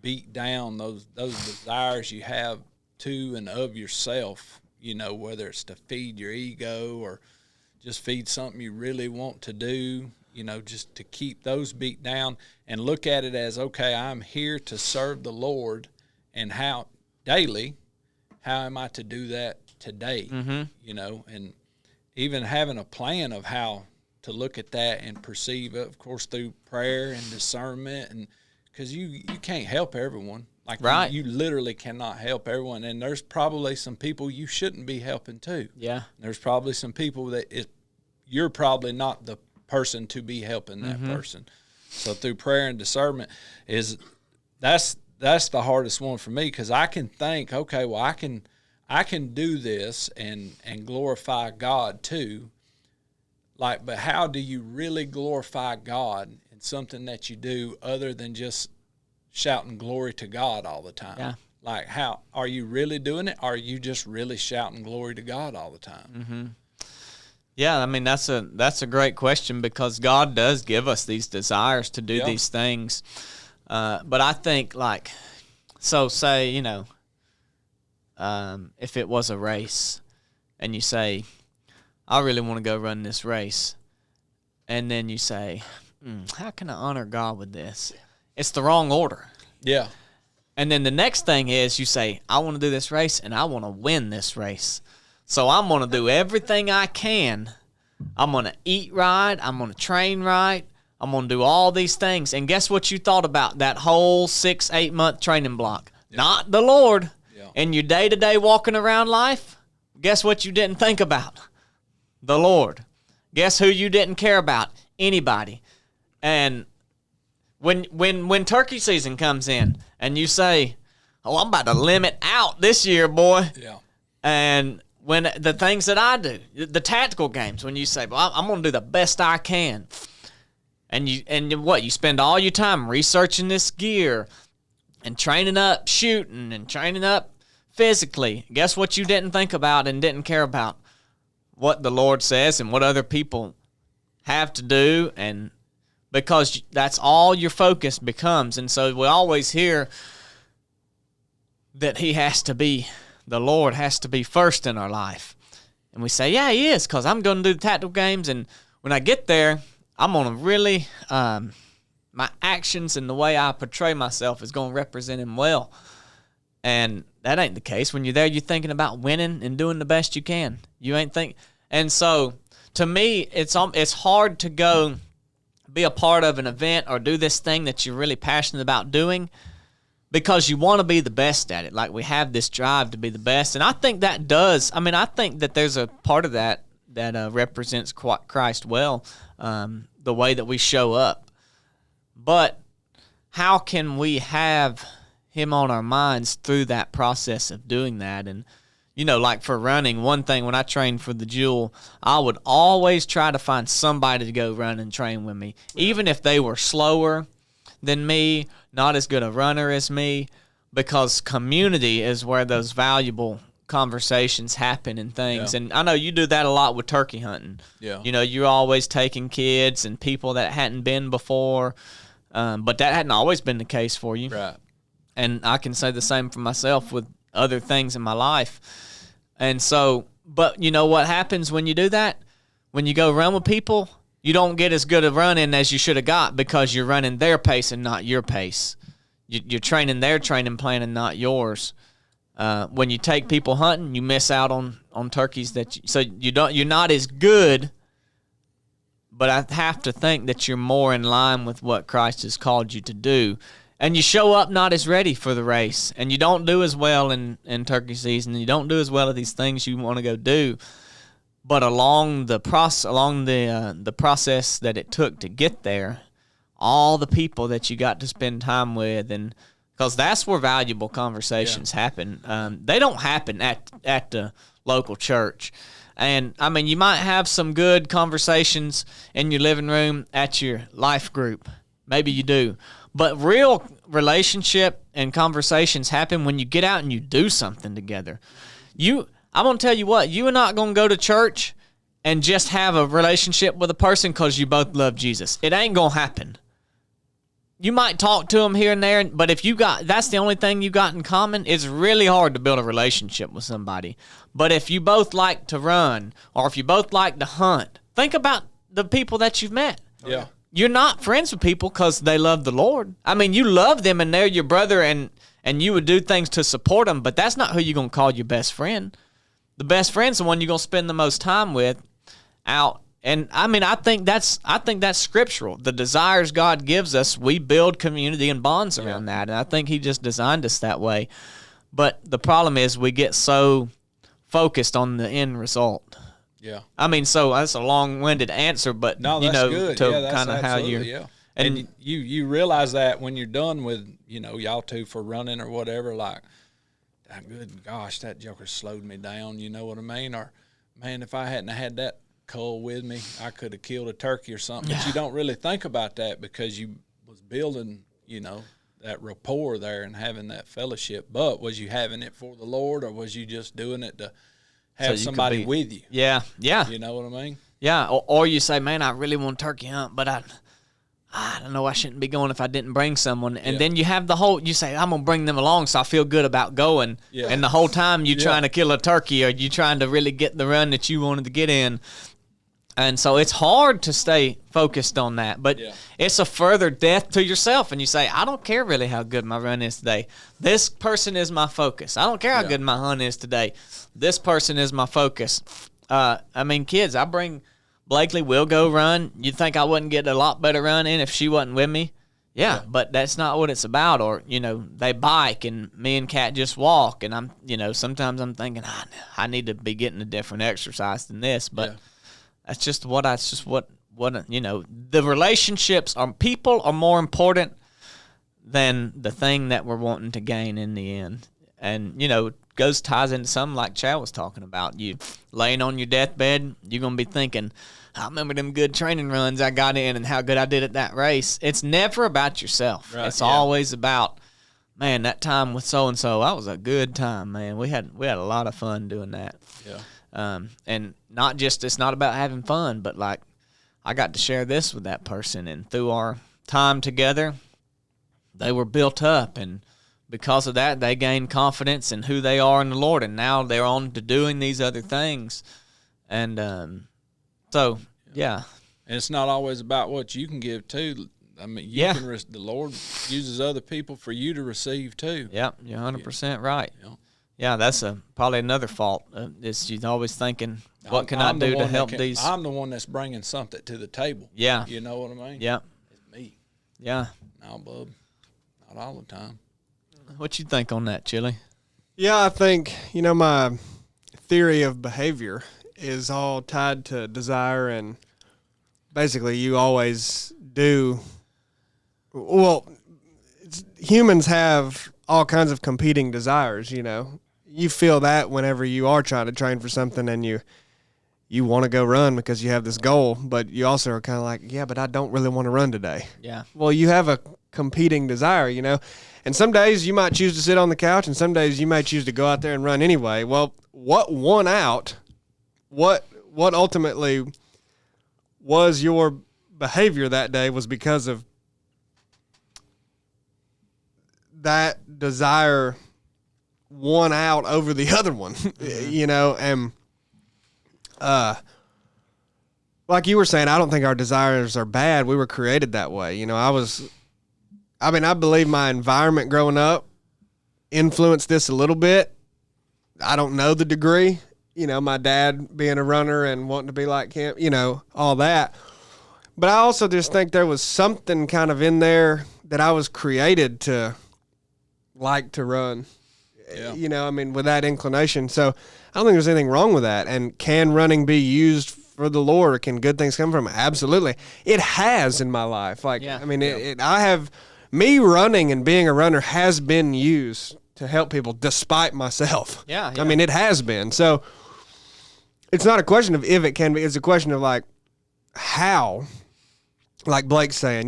beat down, those desires you have to and of yourself, you know, whether it's to feed your ego or just feed something you really want to do, you know, just to keep those beat down and look at it as, okay, I'm here to serve the Lord, and how am I to do that today, you know, and even having a plan of how to look at that and perceive it, of course, through prayer and discernment, and because you can't help everyone. Like, right. You literally cannot help everyone, and there's probably some people you shouldn't be helping too. Yeah. There's probably some people that you're probably not the person to be helping that person. So through prayer and discernment that's the hardest one for me, because I can think, okay, well, I can do this and glorify God too. Like, but how do you really glorify God in something that you do other than just shouting glory to God all the time? Yeah. Like, how are you really doing it? Or are you just really shouting glory to God all the time? Yeah, I mean, that's a great question, because God does give us these desires to do these things. But I think, like, so say, you know, if it was a race and you say, I really want to go run this race, and then you say, how can I honor God with this? It's the wrong order. Yeah. And then the next thing is you say, I want to do this race, and I want to win this race. So I'm going to do everything I can. I'm going to eat right. I'm going to train right. I'm going to do all these things. And guess what you thought about that whole 6-8 month training block? Yeah. Not the Lord. Yeah. In your day-to-day walking around life, guess what you didn't think about? The Lord. Guess who you didn't care about? Anybody. And when turkey season comes in and you say, oh, I'm about to limit out this year, boy. Yeah. And when the things that I do, the tactical games, when you say, well, I'm going to do the best I can. And you spend all your time researching this gear and training up shooting and training up physically. Guess what you didn't think about and didn't care about? What the Lord says and what other people have to do, and because that's all your focus becomes. And so we always hear that the Lord has to be first in our life. And we say, yeah, he is, because I'm going to do the tactical games, and when I get there, I'm going to really, my actions and the way I portray myself is going to represent him well. And that ain't the case. When you're there, you're thinking about winning and doing the best you can. You ain't think. And so, to me, it's hard to go be a part of an event or do this thing that you're really passionate about doing, because you want to be the best at it. Like, we have this drive to be the best. And I think that does. I mean, I think that there's a part of that represents Christ well, the way that we show up. But how can we have him on our minds through that process of doing that? And, you know, like for running, one thing, when I trained for the Jewel, I would always try to find somebody to go run and train with me, even if they were slower than me, not as good a runner as me, because community is where those valuable conversations happen and things. Yeah. And I know you do that a lot with turkey hunting. Yeah. You know, you're always taking kids and people that hadn't been before, but that hadn't always been the case for you. Right. And I can say the same for myself with other things in my life. And so, but you know what happens when you do that? When you go run with people, you don't get as good a run in as you should have got because you're running their pace and not your pace. You're training their training plan and not yours. When you take people hunting, you miss out on turkeys you're not as good. But I have to think that you're more in line with what Christ has called you to do. And you show up not as ready for the race, and you don't do as well in turkey season, and you don't do as well at these things you want to go do. But along the process that it took to get there, all the people that you got to spend time with, and because that's where valuable conversations happen. They don't happen at the local church. And, I mean, you might have some good conversations in your living room at your life group. Maybe you do. But real relationship and conversations happen when you get out and you do something together. I'm going to tell you what, you are not going to go to church and just have a relationship with a person because you both love Jesus. It ain't going to happen. You might talk to them here and there, but if that's the only thing you got in common, it's really hard to build a relationship with somebody. But if you both like to run, or if you both like to hunt, think about the people that you've met. Yeah. You're not friends with people because they love the Lord. I mean, you love them and they're your brother and you would do things to support them, but that's not who you're going to call your best friend. The best friend's the one you're going to spend the most time with out. And I mean, I think that's scriptural. The desires God gives us, we build community and bonds around that. And I think he just designed us that way. But the problem is we get so focused on the end result. Yeah. I mean, so that's a long-winded answer, but No, that's good. to That's kind of how absolutely, you yeah. And you realize that when you're done with, y'all two for running or whatever, like, good gosh, that joker slowed me down, you know what I mean? Or, man, if I hadn't had that cull with me, I could have killed a turkey or something. But you don't really think about that because you was building, that rapport there and having that fellowship. But was you having it for the Lord, or was you just doing it to have somebody with you? Yeah. You know what I mean? Yeah, or you say, man, I really want turkey hunt, but I don't know, I shouldn't be going if I didn't bring someone. And then you have you say, I'm going to bring them along so I feel good about going. Yeah. And the whole time you're trying to kill a turkey, or you're trying to really get the run that you wanted to get in. And so it's hard to stay focused on that. But it's a further death to yourself. And you say, I don't care really how good my run is today. This person is my focus. I don't care how good my hunt is today. This person is my focus. I mean, kids, I bring Blakely, will go run. You'd think I wouldn't get a lot better run in if she wasn't with me. Yeah, but that's not what it's about. Or, they bike and me and Kat just walk. And I'm, sometimes I'm thinking, I need to be getting a different exercise than this. But that's just what the relationships people are more important than the thing that we're wanting to gain in the end. And, ties into something like Chad was talking about. You laying on your deathbed, you're going to be thinking, I remember them good training runs I got in and how good I did at that race. It's never about yourself. Right, it's always about, man, that time with so-and-so, that was a good time, man. We had a lot of fun doing that. Yeah. And it's not about having fun, but like I got to share this with that person, and through our time together, they were built up, and because of that, they gained confidence in who they are in the Lord, and now they're on to doing these other things. And so, yeah. And it's not always about what you can give, too. I mean, the Lord uses other people for you to receive, too. Yeah, you're 100% right. Yeah, that's probably another fault. Is you're always thinking, what can I do to help these? I'm the one that's bringing something to the table. Yeah. You know what I mean? Yeah. It's me. Yeah. No, bub. Not all the time. What you think on that, Chili? Yeah, I think, my theory of behavior is all tied to desire, and basically you always do. Well, humans have all kinds of competing desires, You feel that whenever you are trying to train for something and you want to go run because you have this goal, but you also are kind of like, yeah, but I don't really want to run today. Yeah. Well, you have a competing desire, And some days you might choose to sit on the couch, and some days you might choose to go out there and run anyway. Well, what won out, what ultimately was your behavior that day was because of that desire won out over the other one, and like you were saying, I don't think our desires are bad. We were created that way. I believe my environment growing up influenced this a little bit. I don't know the degree, my dad being a runner and wanting to be like him, all that. But I also just think there was something kind of in there that I was created to like to run, with that inclination. So I don't think there's anything wrong with that. And can running be used for the Lord, or can good things come from it? Absolutely. It has in my life. Me running and being a runner has been used to help people despite myself. Yeah. It has been. So it's not a question of if it can be. It's a question of like how, like Blake's saying,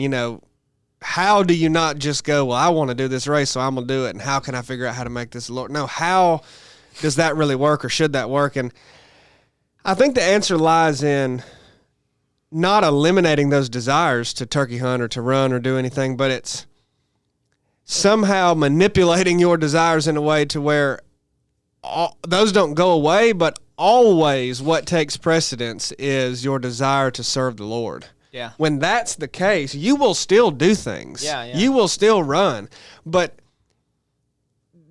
how do you not just go, well, I want to do this race, so I'm going to do it. And how can I figure out how to make this Lord? No, how does that really work, or should that work? And I think the answer lies in not eliminating those desires to turkey hunt or to run or do anything, but it's somehow manipulating your desires in a way to where those don't go away, but always what takes precedence is your desire to serve the Lord. Yeah. When that's the case, you will still do things. Yeah. You will still run, but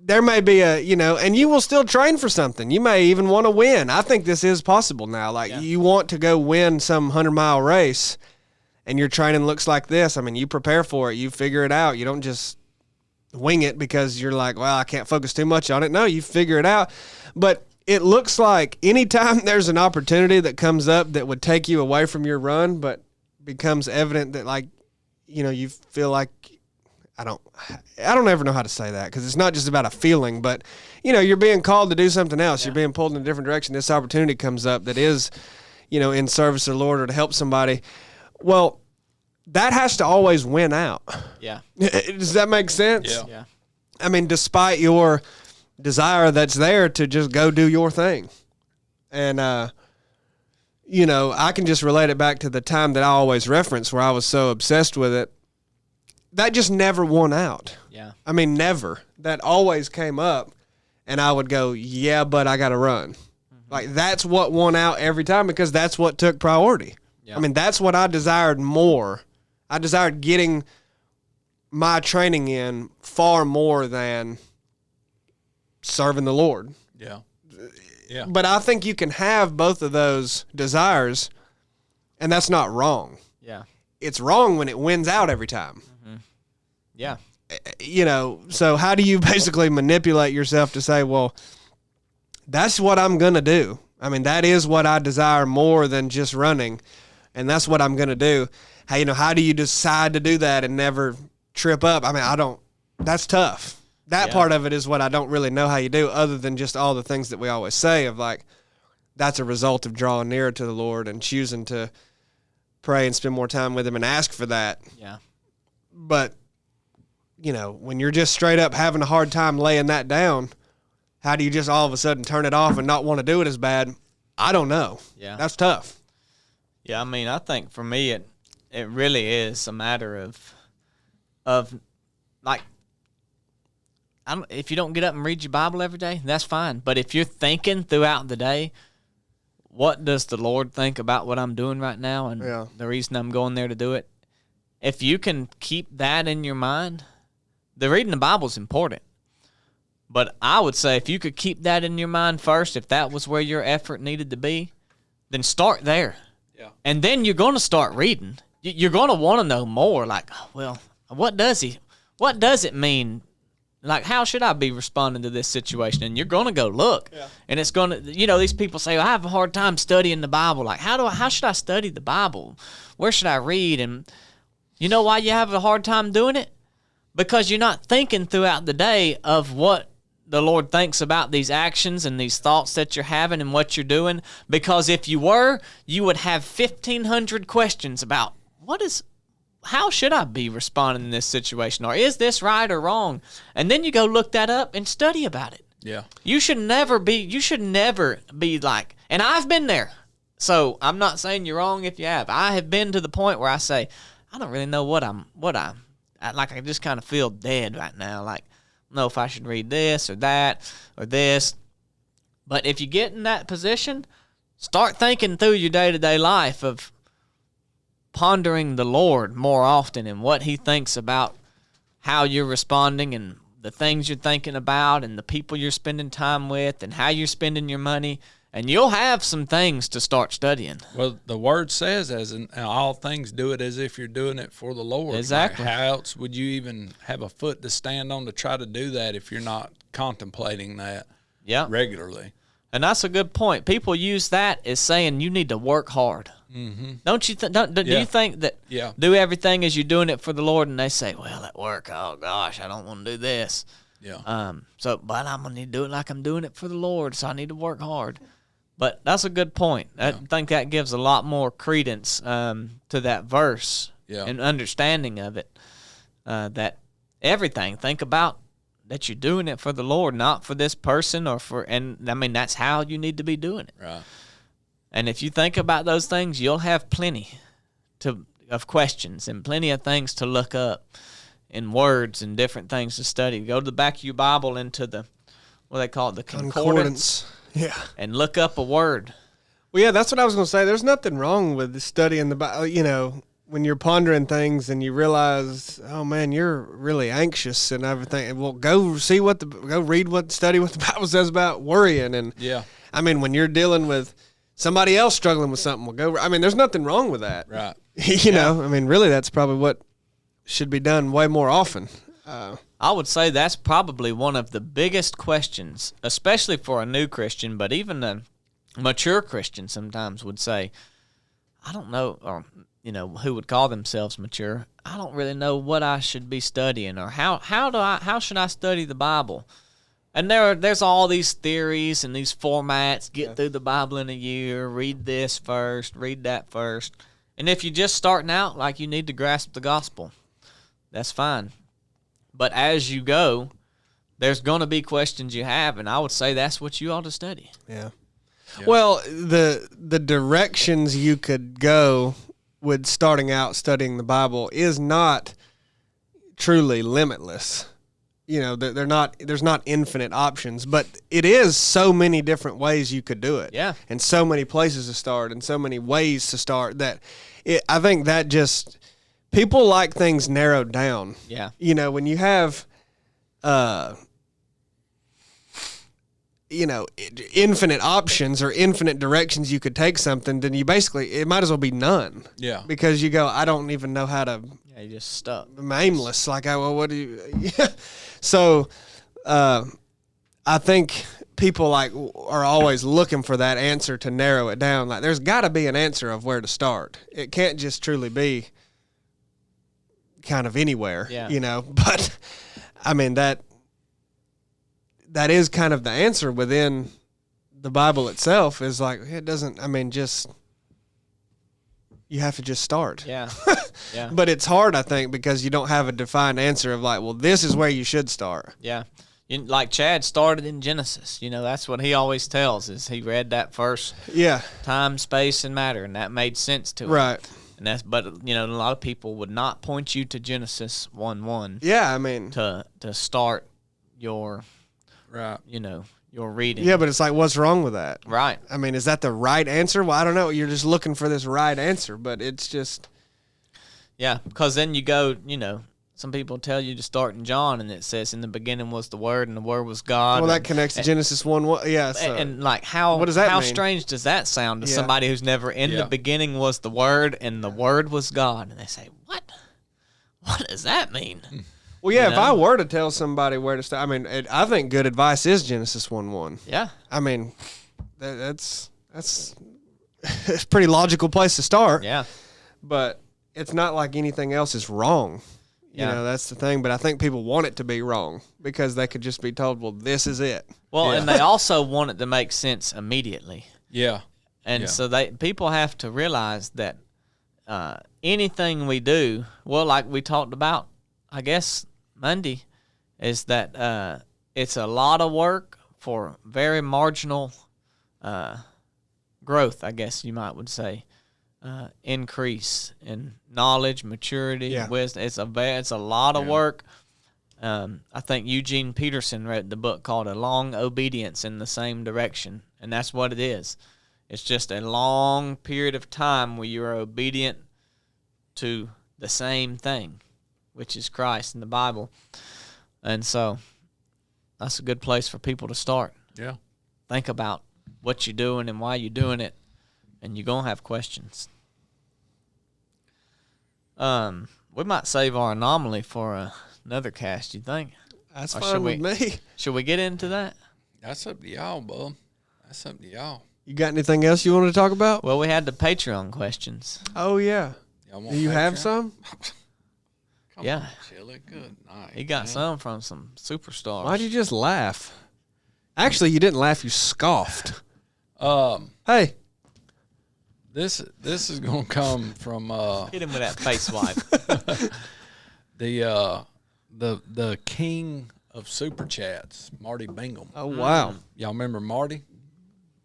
there may be and you will still train for something. You may even want to win. I think this is possible now. Like you want to go win some 100-mile race and your training looks like this. I mean, you prepare for it. You figure it out. You don't just wing it because you're like, well, I can't focus too much on it. No, you figure it out. But it looks like anytime there's an opportunity that comes up that would take you away from your run, but becomes evident that you feel like, I don't ever know how to say that, because it's not just about a feeling, but you're being called to do something else. You're being pulled in a different direction. This opportunity comes up that is, in service of the Lord or to help somebody. Well, that has to always win out. Yeah. Does that make sense? Yeah. I mean, despite your desire that's there to just go do your thing. And, I can just relate it back to the time that I always reference where I was so obsessed with it. That just never won out. Yeah. I mean, never. That always came up, and I would go, yeah, but I got to run. Mm-hmm. Like, that's what won out every time, because that's what took priority. Yeah. I mean, that's what I desired more. I desired getting my training in far more than serving the Lord. Yeah. Yeah. But I think you can have both of those desires, and that's not wrong. Yeah. It's wrong when it wins out every time. Mm-hmm. Yeah. So how do you basically manipulate yourself to say, well, that's what I'm going to do. I mean, that is what I desire more than just running, and that's what I'm going to do. How do you decide to do that and never trip up? I mean, that's tough. That part of it is what I don't really know how you do, other than just all the things that we always say of like, that's a result of drawing nearer to the Lord and choosing to pray and spend more time with him and ask for that. Yeah. But, when you're just straight up having a hard time laying that down, how do you just all of a sudden turn it off and not want to do it as bad? I don't know. Yeah. That's tough. Yeah. I mean, I think for me, it really is a matter of like, if you don't get up and read your Bible every day, that's fine. But if you're thinking throughout the day, what does the Lord think about what I'm doing right now and the reason I'm going there to do it? If you can keep that in your mind, the reading the Bible is important. But I would say if you could keep that in your mind first, if that was where your effort needed to be, then start there. Yeah. And then you're going to start reading. You're going to want to know more. Like, well, what does it mean? Like, how should I be responding to this situation? And you're going to go look. Yeah. And it's going to, these people say, I have a hard time studying the Bible. Like, how should I study the Bible? Where should I read? And you know why you have a hard time doing it? Because you're not thinking throughout the day of what the Lord thinks about these actions and these thoughts that you're having and what you're doing. Because if you were, you would have 1,500 questions about how should I be responding in this situation? Or is this right or wrong? And then you go look that up and study about it. Yeah. You should never be like, and I've been there. So I'm not saying you're wrong if you have. I have been to the point where I say, I don't really know I just kind of feel dead right now. Like, I don't know if I should read this or that or this. But if you get in that position, start thinking through your day-to-day life of pondering the Lord more often and what he thinks about how you're responding and the things you're thinking about and the people you're spending time with and how you're spending your money, and you'll have some things to start studying. Well, the word says, as in all things, do it as if you're doing it for the Lord. Exactly. Like, how else would you even have a foot to stand on to try to do that if you're not contemplating that regularly? And that's a good point. People use that as saying you need to work hard. Mm-hmm. Don't you? Do you think that do everything as you're doing it for the Lord? And they say, "Well, at work, oh gosh, I don't want to do this." Yeah. But I'm gonna need to do it like I'm doing it for the Lord, so I need to work hard. But that's a good point. I think that gives a lot more credence to that verse and understanding of it. That everything, think about that you're doing it for the Lord, not for this person and I mean, that's how you need to be doing it. Right. And if you think about those things, you'll have plenty of questions and plenty of things to look up in words and different things to study. Go to the back of your Bible into the, what they call it, the concordance. Yeah. And look up a word. Well, yeah, that's what I was going to say. There's nothing wrong with studying the Bible. You know, when you're pondering things and you realize, oh man, you're really anxious and everything. Well, go study what the Bible says about worrying. And I mean, when you're dealing with somebody else struggling with something, there's nothing wrong with that. Right. You know, I mean, really, that's probably what should be done way more often. I would say that's probably one of the biggest questions, especially for a new Christian, but even a mature Christian sometimes would say, I don't know, or, you know, who would call themselves mature, I don't really know what I should be studying, or how should I study the Bible? And there's all these theories and these formats, get through the Bible in a year, read this first, read that first. And if you're just starting out, like, you need to grasp the gospel, that's fine. But as you go, there's going to be questions you have, and I would say that's what you ought to study. Yeah. Well, the directions you could go with starting out studying the Bible is not truly limitless. You know, there's not infinite options, but it is so many different ways you could do it. Yeah. And so many places to start and so many ways to start that I think that just people like things narrowed down. Yeah. You know, when you have infinite options or infinite directions you could take something, then it might as well be none. Yeah. Because you go, I don't even know how to. Yeah, you just stuck. I'm aimless. Like, what do you? So, I think people are always looking for that answer to narrow it down. Like, there's got to be an answer of where to start. It can't just truly be kind of anywhere. Yeah. You know, but I mean that is kind of the answer within the Bible itself. Is like it doesn't. I mean, just you have to just start. Yeah. Yeah. But it's hard, I think, because you don't have a defined answer of like, well, this is where you should start. Yeah. Like Chad started in Genesis. You know, that's what he always tells is he read that first time, space, and matter, and that made sense to him. Right. And but you know, a lot of people would not point you to Genesis 1:1. Yeah, I mean to start your right. You know, your reading. Yeah, but it's like, what's wrong with that? Right. I mean, is that the right answer? Well, I don't know. You're just looking for this right answer, but it's just. Yeah, because then you go, you know, some people tell you to start in John, and it says, in the beginning was the Word, and the Word was God. Well, that connects to Genesis 1:1. Yeah. So. And like, what does that mean? Strange does that sound to somebody who's never, in the beginning was the Word, and the Word was God? And they say, what? What does that mean? Well, yeah, if I were to tell somebody where to start, I mean, I think good advice is Genesis 1:1. Yeah. I mean, that's it's a pretty logical place to start. Yeah. But it's not like anything else is wrong. You know, that's the thing. But I think people want it to be wrong because they could just be told, well, this is it. Well, and they also want it to make sense immediately. Yeah. And so people have to realize that anything we do, well, like we talked about, I guess, Monday, is that it's a lot of work for very marginal growth, I guess you would say. Increase in knowledge, maturity, wisdom. It's a lot of work. I think Eugene Peterson wrote the book called A Long Obedience in the Same Direction, and that's what it is. It's just a long period of time where you're obedient to the same thing, which is Christ in the Bible. And so that's a good place for people to start. Yeah. Think about what you're doing and why you're doing it, and you're going to have questions. We might save our anomaly for another cast, you think? That's fine with me. Should we get into that? That's up to y'all, bub. That's up to y'all. You got anything else you want to talk about? Well, we had the Patreon questions. Oh, yeah. Do you have some? Come on, Chili. Good night. He got some from some superstars. Why'd you just laugh? Actually, you didn't laugh. You scoffed. Hey, This is gonna come from Hit him with that face wipe. the king of super chats, Marty Bingham. oh wow! Y'all remember Marty?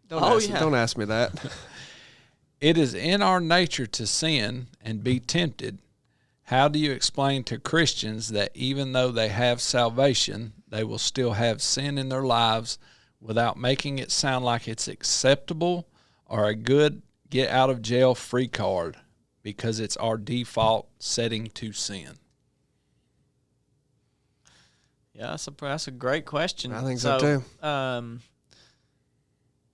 Don't ask me that. It is in our nature to sin and be tempted. How do you explain to Christians that even though they have salvation, they will still have sin in their lives without making it sound like it's acceptable or a good get out of jail free card because it's our default setting to sin? Yeah, that's a great question. I think so too.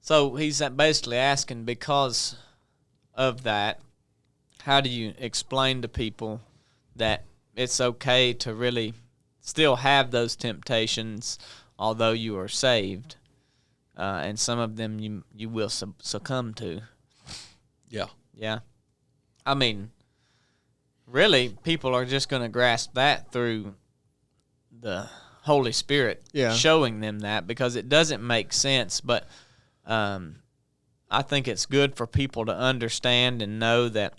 So he's basically asking, because of that, how do you explain to people that it's okay to really still have those temptations, although you are saved, and some of them you will succumb to? Yeah. Yeah. I mean, really, people are just going to grasp that through the Holy Spirit showing them that, because it doesn't make sense. But I think it's good for people to understand and know that,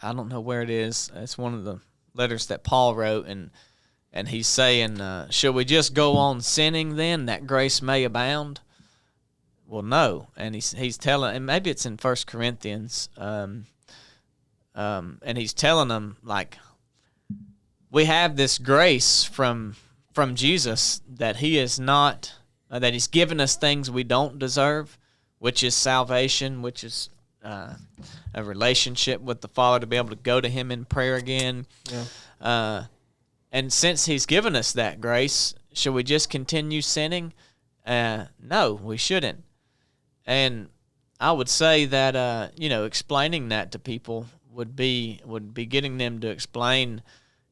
I don't know where it is. It's one of the letters that Paul wrote, and he's saying, should we just go on sinning then, that grace may abound? Well, no. And he's telling, and maybe it's in 1 Corinthians, and he's telling them, like, we have this grace from Jesus that he is not, that he's given us things we don't deserve, which is salvation, which is a relationship with the Father, to be able to go to him in prayer again. Yeah. And since he's given us that grace, should we just continue sinning? No, we shouldn't. And I would say that explaining that to people would be getting them to explain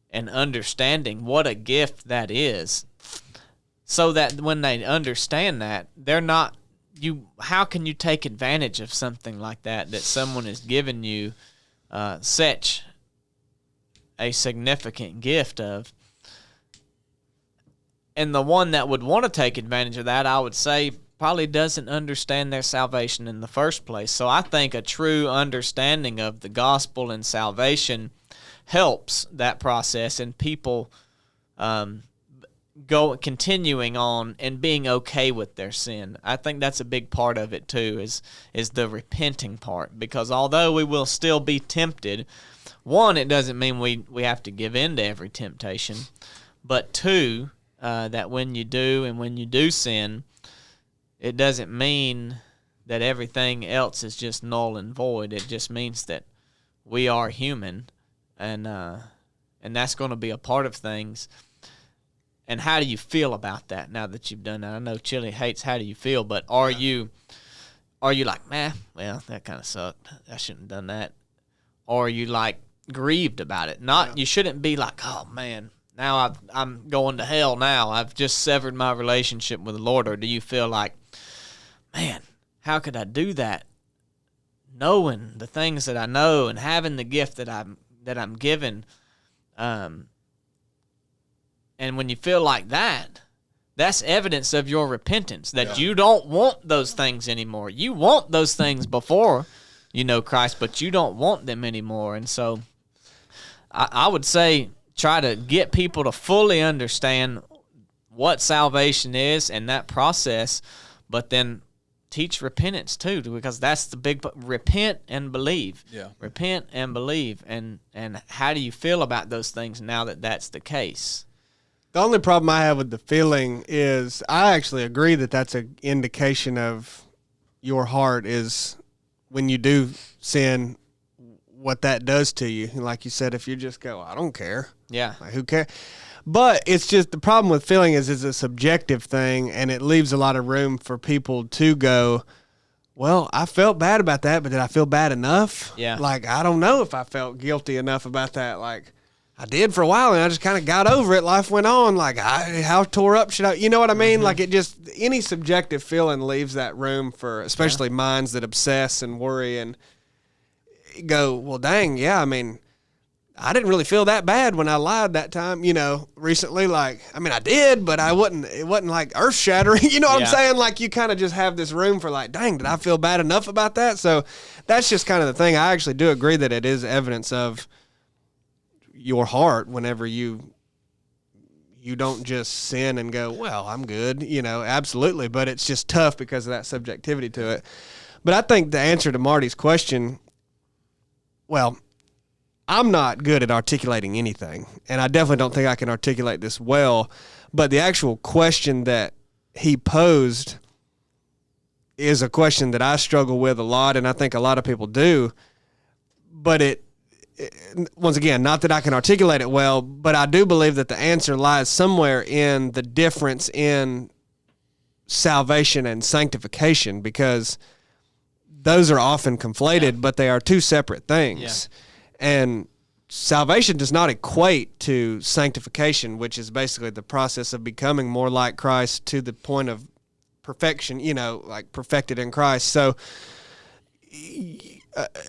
and understanding what a gift that is, so that when they understand that, they're not, how can you take advantage of something like that someone has given you such a significant gift of? And the one that would want to take advantage of that, I would say, probably doesn't understand their salvation in the first place. So I think a true understanding of the gospel and salvation helps that process, and people continuing on and being okay with their sin. I think that's a big part of it too, is the repenting part, because although we will still be tempted, one, it doesn't mean we have to give in to every temptation, but two, that when you do sin, it doesn't mean that everything else is just null and void. It just means that we are human, and that's going to be a part of things. And how do you feel about that now that you've done that? I know Chili hates how do you feel, but are you like, man, well, that kind of sucked, I shouldn't have done that? Or are you like grieved about it? You shouldn't be like, oh man, now I'm going to hell now. I've just severed my relationship with the Lord. Or do you feel like, man, how could I do that? Knowing the things that I know and having the gift that I'm given, and when you feel like that, that's evidence of your repentance, that you don't want those things anymore. You want those things before you know Christ, but you don't want them anymore. And so I would say try to get people to fully understand what salvation is and that process, but then teach repentance too, because that's the big repent and believe. Yeah. Repent and believe. And how do you feel about those things now that that's the case? The only problem I have with the feeling is I actually agree that that's an indication of your heart is when you do sin, what that does to you. And like you said, if you just go, I don't care. Yeah. Like, who cares? But it's just the problem with feeling is it's a subjective thing, and it leaves a lot of room for people to go, well, I felt bad about that, but did I feel bad enough? Yeah. Like, I don't know if I felt guilty enough about that. Like, I did for a while, and I just kind of got over it. Life went on. Like, how tore up should I? You know what I mean? Mm-hmm. Like, it just, any subjective feeling leaves that room for, especially minds that obsess and worry and go, well, dang, yeah, I mean, I didn't really feel that bad when I lied that time, recently. Like, I mean, I did, but it wasn't like earth shattering. You know what I'm saying? Like, you kind of just have this room for like, dang, did I feel bad enough about that? So that's just kind of the thing. I actually do agree that it is evidence of your heart whenever you don't just sin and go, well, I'm good, absolutely. But it's just tough because of that subjectivity to it. But I think the answer to Marty's question, well, I'm not good at articulating anything, and I definitely don't think I can articulate this well, but the actual question that he posed is a question that I struggle with a lot, and I think a lot of people do. But it once again, not that I can articulate it well, but I do believe that the answer lies somewhere in the difference in salvation and sanctification, because those are often conflated, but they are two separate things. Yeah. And salvation does not equate to sanctification, which is basically the process of becoming more like Christ to the point of perfection, like perfected in Christ. So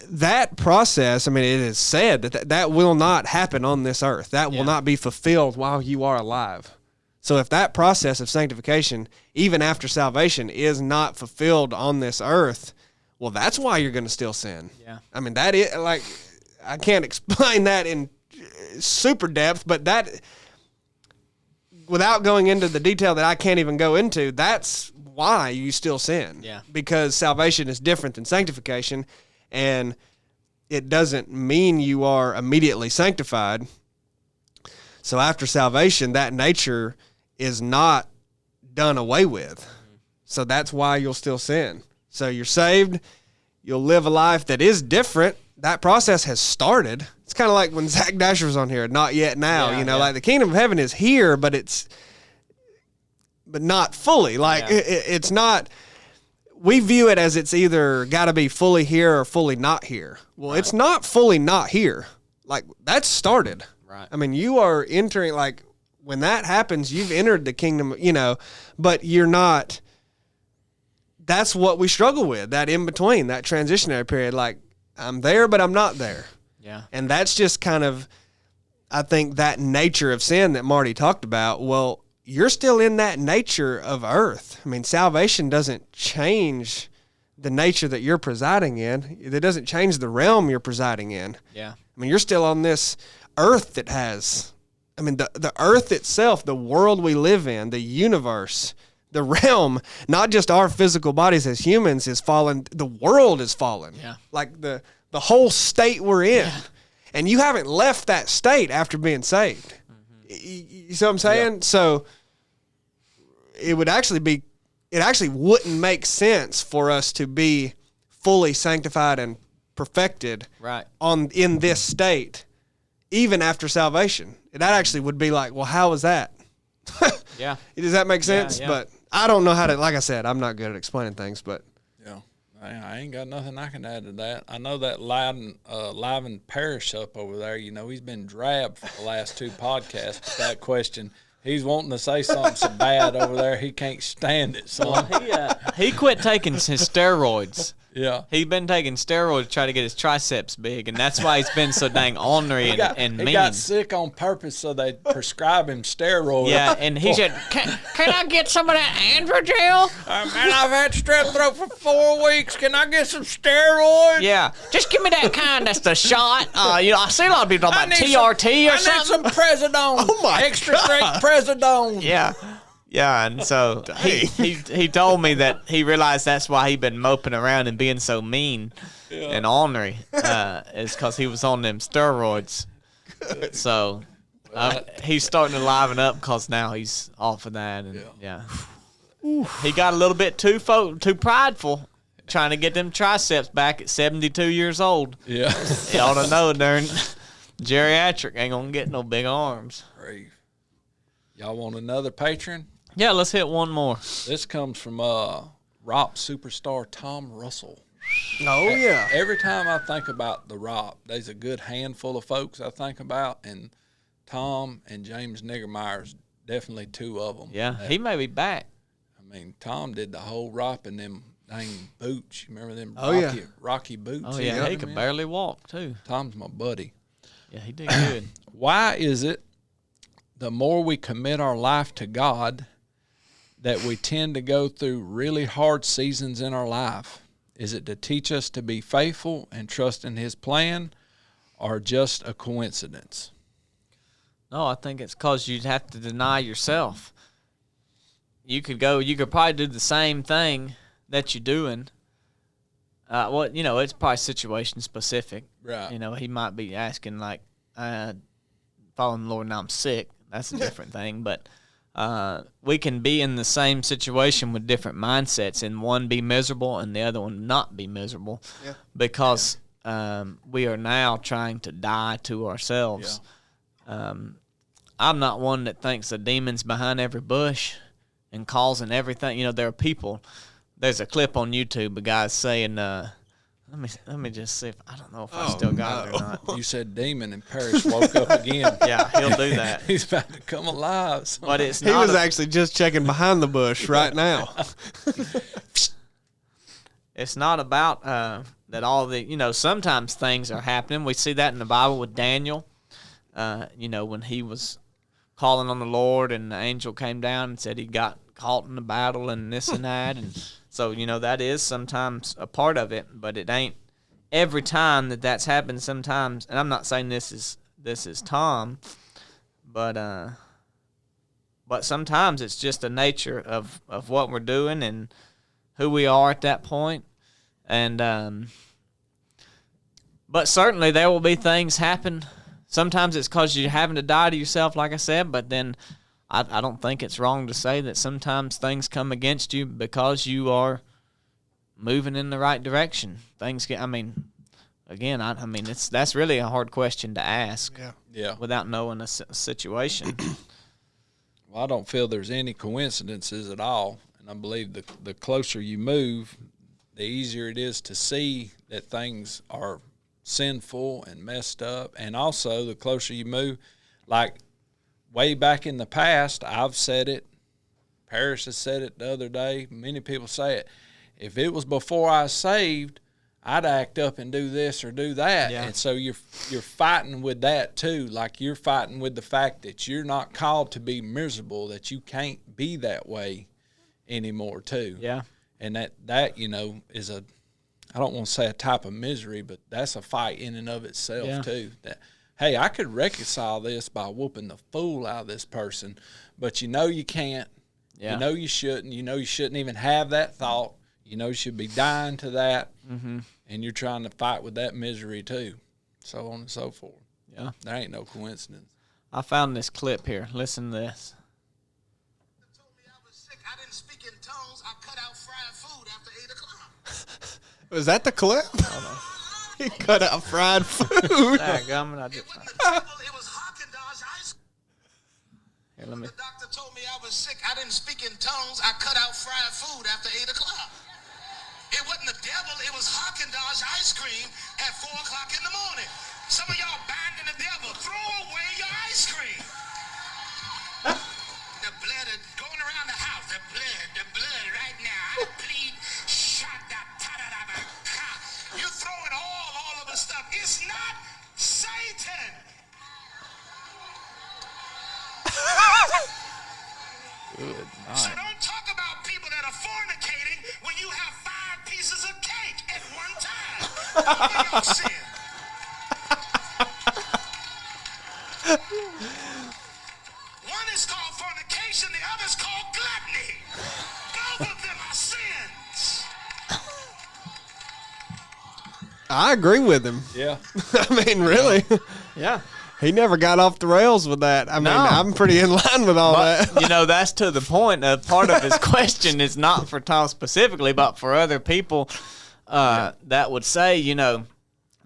that process, I mean, it is said that will not happen on this earth. That will not be fulfilled while you are alive. So if that process of sanctification, even after salvation, is not fulfilled on this earth, well, that's why you're going to still sin. Yeah. I mean, that is, like, I can't explain that in super depth, but that, without going into the detail that I can't even go into, that's why you still sin. Yeah. Because salvation is different than sanctification, and it doesn't mean you are immediately sanctified. So after salvation, that nature is not done away with. So that's why you'll still sin. So you're saved, you'll live a life that is different. That process has started. It's kind of like when Zach Dasher was on here, not yet now, like the kingdom of heaven is here, but not fully. Like it's not, we view it as it's either got to be fully here or fully not here. Well, It's not fully not here. Like, that's started. Right. I mean, you are entering, like, when that happens, you've entered the kingdom, but you're not. That's what we struggle with, that in between, that transitionary period. Like, I'm there, but I'm not there. Yeah. And that's just kind of, I think, that nature of sin that Marty talked about. Well, you're still in that nature of earth. I mean, salvation doesn't change the nature that you're presiding in. It doesn't change the realm you're presiding in. Yeah. I mean, you're still on this earth that has, I mean, the earth itself, the world we live in, the universe, the realm, not just our physical bodies as humans is fallen, the world is fallen. Yeah. Like the whole state we're in. Yeah. And you haven't left that state after being saved. You see what I'm saying? Yeah. So it actually wouldn't make sense for us to be fully sanctified and perfected in this state, even after salvation. That actually would be like, well, how is that? Yeah. Does that make sense? Yeah. But I don't know how to, like I said, I'm not good at explaining things, but. Yeah. I ain't got nothing I can add to that. I know that Liven Parish up over there, he's been drab for the last two podcasts with that question. He's wanting to say something so bad over there, he can't stand it. So he quit taking his steroids. Yeah. He's been taking steroids to try to get his triceps big, and that's why he's been so dang ornery and mean. He got sick on purpose, so they prescribe him steroids. Yeah, and he said, can I get some of that androgel? Man, I've had strep throat for 4 weeks. Can I get some steroids? Yeah, just give me that kind that's the shot. I see a lot of people talking about TRT or something. I need some Prezidone. Oh, my Extra strength Prezidone. Yeah. Yeah, and so he told me that he realized that's why he'd been moping around and being so mean and ornery, is because he was on them steroids. So he's starting to liven up because now he's off of that. And he got a little bit too prideful trying to get them triceps back at 72 years old. Yeah. You ought to know during geriatric ain't going to get no big arms. Y'all want another patron? Yeah, let's hit one more. This comes from ROP superstar Tom Russell. Oh, yeah. Every time I think about the ROP, there's a good handful of folks I think about, and Tom and James Niggermeyer's definitely two of them. Yeah, he may be back. I mean, Tom did the whole ROP in them dang boots. You remember them rocky boots? Oh, yeah, he could barely walk, too. Tom's my buddy. Yeah, he did good. Why is it the more we commit our life to God that we tend to go through really hard seasons in our life? Is it to teach us to be faithful and trust in his plan, or just a coincidence? No, I think it's because you'd have to deny yourself. You could probably do the same thing that you're doing. Well, it's probably situation specific. Right. He might be asking like, following the Lord, now I'm sick. That's a different thing. But we can be in the same situation with different mindsets, and one be miserable and the other one not be miserable, because we are now trying to die to ourselves. Yeah. I'm not one that thinks the demon's behind every bush and causing everything. There are people. There's a clip on YouTube, a guy saying, let me just see if I don't know if I still got it or not. You said demon, and Parrish woke up again. Yeah, he'll do that. He's about to come alive. But it's He was actually just checking behind the bush right now. It's not about that all the, sometimes things are happening. We see that in the Bible with Daniel, when he was calling on the Lord and the angel came down and said he got caught in the battle and this and that. And so, that is sometimes a part of it, but it ain't every time that's happened. Sometimes, and I'm not saying this is Tom, but sometimes it's just the nature of what we're doing and who we are at that point. And but certainly there will be things happen. Sometimes it's because you're having to die to yourself, like I said, but then I don't think it's wrong to say that sometimes things come against you because you are moving in the right direction. Things get, that's really a hard question to ask without knowing a situation. Well, I don't feel there's any coincidences at all, and I believe the closer you move, the easier it is to see that things are sinful and messed up. And also, the closer you move, like way back in the past, I've said it, Parrish has said it the other day, many people say it, if it was before I was saved, I'd act up and do this or do that. Yeah. And so you're fighting with that too. Like you're fighting with the fact that you're not called to be miserable, that you can't be that way anymore too. Yeah. And that is I don't want to say a type of misery, but that's a fight in and of itself too. That, hey, I could reconcile this by whooping the fool out of this person, but you can't. Yeah. You shouldn't. You shouldn't even have that thought. You should be dying to that. Mm-hmm. And you're trying to fight with that misery too, so on and so forth. Yeah. There ain't no coincidence. I found this clip here. Listen to this. Told me I was sick. I didn't speak in tongues. I cut out fried food after 8 o'clock. Was that the clip? He cut out fried food. I did. It wasn't the devil. It was Haagen-Dazs ice. Here, let me. The doctor told me I was sick. I didn't speak in tongues. I cut out fried food after 8 o'clock. It wasn't the devil. It was Haagen-Dazs ice cream at 4 o'clock in the morning. Some of y'all binding the devil. Throw away your ice cream. The blood is going around the house. The blood right now. I plead. You're throwing all of the stuff. It's not Satan. Good night. So don't talk about people that are fornicating when you have 5 pieces of cake at one time. What y'all sin? One is called fornication, the other is called gluttony. Both of them are sins. I agree with him. Yeah. I mean, really. Yeah. He never got off the rails with that. I mean, I'm pretty in line with all that. That's to the point. Part of his question is not for Tom specifically, but for other people that would say, here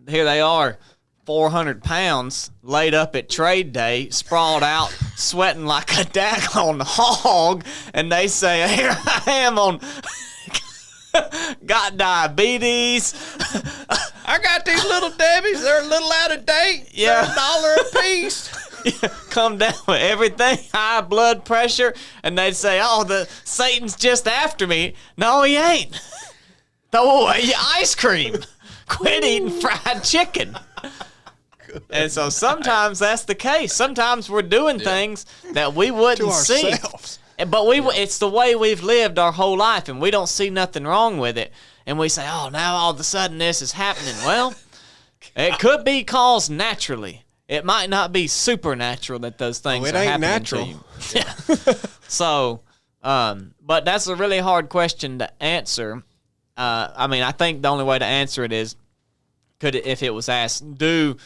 they are, 400 pounds, laid up at trade day, sprawled out, sweating like a daggone hog, and they say, here I am on... got diabetes. I got these little Debbies. They're a little out of date. Yeah. They're $1 a piece. Come down with everything, high blood pressure, and they'd say, the Satan's just after me. No, he ain't. Throw away your ice cream. Quit eating fried chicken. And so sometimes that's the case. Sometimes we're doing things that we wouldn't To see. ourselves. But it's the way we've lived our whole life, and we don't see nothing wrong with it. And we say, oh, now all of a sudden this is happening. Well, it could be caused naturally. It might not be supernatural that those things it are ain't happening natural. to you. Yeah. So, but that's a really hard question to answer. I mean, I think the only way to answer it is, if it was asked, do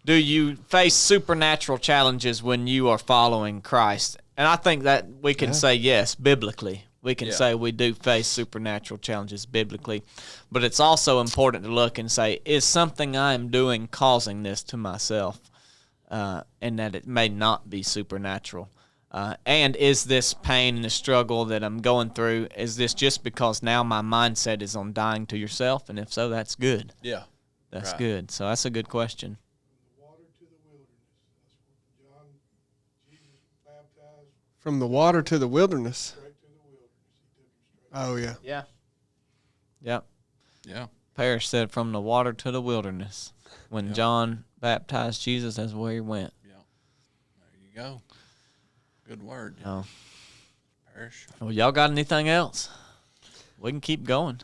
you face supernatural challenges when you are following Christ? And I think that we can say yes, biblically. We can say we do face supernatural challenges biblically. But it's also important to look and say, is something I am doing causing this to myself? And that it may not be supernatural. And is this pain and the struggle that I'm going through, is this just because now my mindset is on dying to yourself? And if so, that's good. Yeah. That's Right. good. So that's a good question. From the water to the wilderness. Oh, yeah. Yeah. Yep. Yeah. Parrish said from the water to the wilderness. When John baptized Jesus, that's where he went. Yeah. There you go. Good word. Oh. Parrish. Well, y'all got anything else? We can keep going.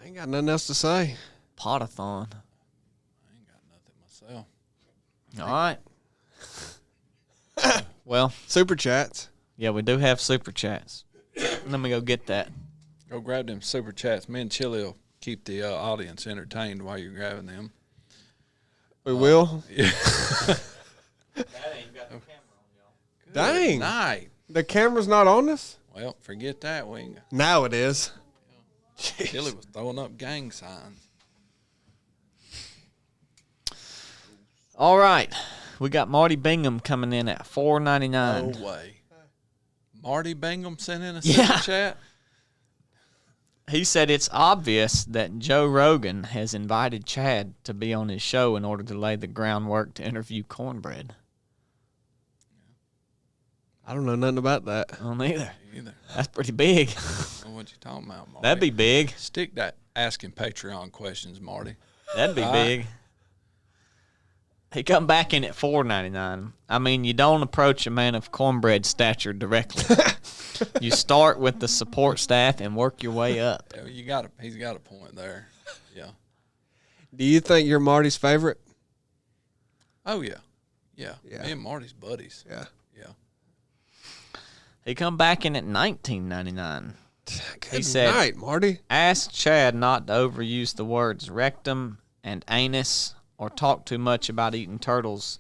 I ain't got nothing else to say. Potathon. I ain't got nothing myself. All right. Well, Super chats. yeah, we do have super chats. Let me go get that. Go grab them super chats. Me and Chili will keep the audience entertained while you're grabbing them. We will. Yeah. Dang. Night. The camera's not on us? Well, forget that. We ain't got- Now it is. Chili was throwing up gang signs. All right. We got Marty Bingham coming in at $4.99. No way. Marty Bingham sent in a Yeah. super chat. He said it's obvious that Joe Rogan has invited Chad to be on his show in order to lay the groundwork to interview Cornbread. I don't know nothing about that. I don't either. Either. That's pretty big. I don't know what you talking about, Marty. That'd be big. Stick that asking Patreon questions, Marty. That'd be All right. big. He come back in at $4.99. I mean, you don't approach a man of cornbread stature directly. You start with the support staff and work your way up. Yeah, he's got a point there. Yeah. Do you think you're Marty's favorite? Oh yeah. Yeah. Yeah. Me and Marty's buddies. Yeah. Yeah. He come back in at $19.99. Good said- night, Marty. Ask Chad not to overuse the words rectum and anus or talk too much about eating turtles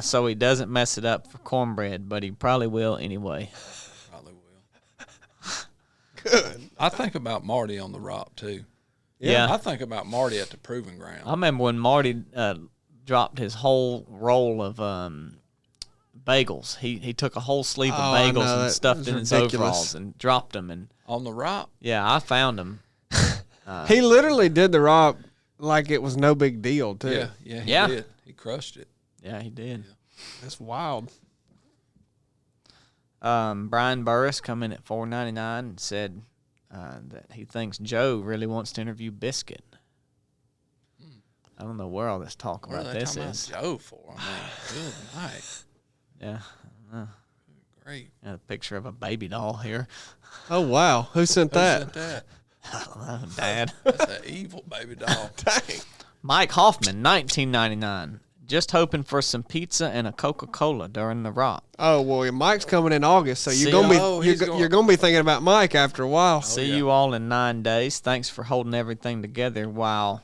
so he doesn't mess it up for cornbread, but he probably will anyway. Probably will. Good. I think about Marty on the rock too. Yeah. I think about Marty at the proving ground. I remember when Marty dropped his whole roll of bagels. He took a whole sleeve of Oh, I bagels know, and that stuffed was in his ridiculous. overalls and dropped them. And On the rock. yeah, I found them. He literally did the rock like it was no big deal, too. Yeah. Yeah. He Yeah. did. He crushed it. Yeah, he did. That's wild. Brian Burris come in at $4.99 and said that he thinks Joe really wants to interview Biscuit. I don't know where all this talk What are about they this talking is. about Joe for? I mean, good night. Yeah, Great. got a picture of a baby doll here. Oh, wow. Who sent Who that? sent that? I don't know, Dad. That's an evil baby doll. Dang. Mike Hoffman, $19.99. Just hoping for some pizza and a Coca-Cola during the rock. Oh, well, Mike's coming in August, so See, you're going oh, to he's be going- you're going to be thinking about Mike after a while. See yeah. you all in 9 days. Thanks for holding everything together while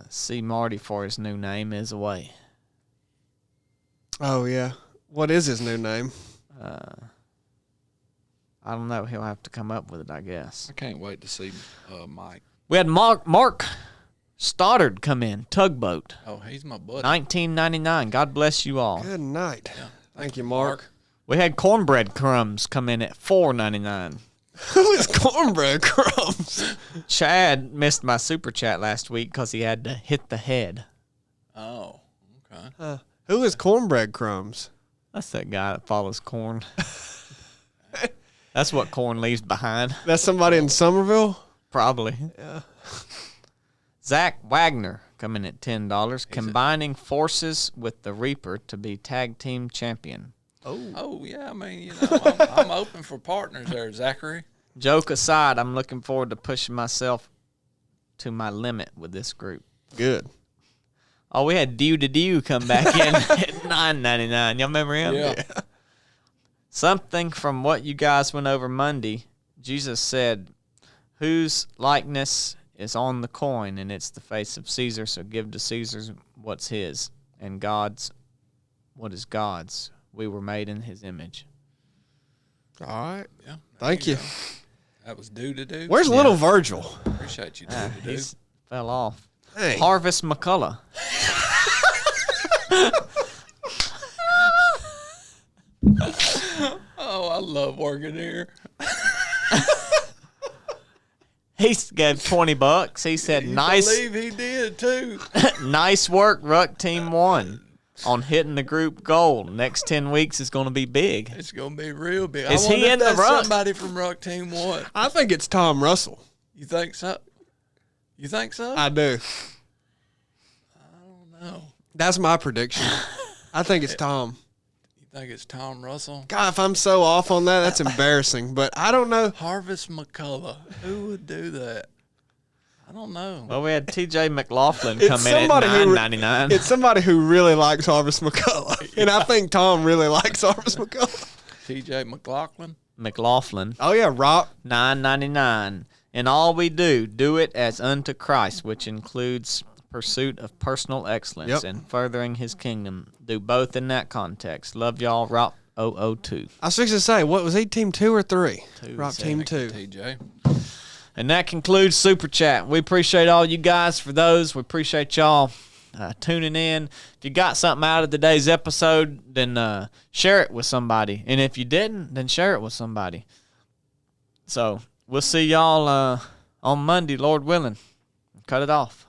C. Marty for his new name is away. Oh, yeah. What is his new name? I don't know. He'll have to come up with it, I guess. I can't wait to see Mike. We had Mark Stoddard come in, Tugboat, Oh, he's my buddy. $19.99. God bless you all. Good night. Yeah. Thank you, Mark. We had Cornbread Crumbs come in at $4.99. Who is Cornbread Crumbs? Chad missed my super chat last week because he had to hit the head. Oh, okay. Who is Cornbread Crumbs? That's that guy that follows corn. That's what corn leaves behind, That's somebody in Somerville? probably. Yeah. Zach Wagner come in at $10. Combining forces with the Reaper to be tag team champion. Oh yeah. I mean, you know, I'm open for partners there, Zachary. Joke aside, I'm looking forward to pushing myself to my limit with this group. Good. Oh, we had Dew come back in at $9.99. Y'all remember him? Yeah. Something from what you guys went over Monday. Jesus said, whose likeness is on the coin, and it's the face of Caesar, so give to Caesar what's his, and God's what is God's. We were made in his image. All right. Yeah. Thank you. Go. That was do. Where's little Virgil? Appreciate you, do. He's fell off. Hey. Harvest McCullough. Oh, I love working here. He gave $20. He said, You nice. believe he did too. Nice work, Ruck Team 1, on hitting the group goal. Next 10 weeks is going to be big. It's gonna be real big. Is I wonder he if in the that's ruck? somebody from Ruck Team 1. I think it's Tom Russell. You think so? You think so? I do. No. That's my prediction. I think it's Tom. You think it's Tom Russell? God, if I'm so off on that, that's embarrassing. But I don't know. Harvest McCullough. Who would do that? I don't know. Well, we had T.J. McLaughlin It's come in at somebody who- $9.99. It's somebody who really likes Harvest McCullough. And I think Tom really likes Harvest McCullough. T.J. McLaughlin. McLaughlin, Oh, yeah, Rock. $9.99. In all we do, do it as unto Christ, which includes pursuit of personal excellence Yep. and furthering his kingdom. Do both in that context. Love y'all, Rock 002. I was fixing to say, what was he, Team 2 or 3? Two. Rock Team 2. T.J. And that concludes Super Chat. We appreciate all you guys for those. We appreciate y'all tuning in. If you got something out of today's episode, then share it with somebody. And if you didn't, then share it with somebody. So we'll see y'all on Monday, Lord willing. Cut it off.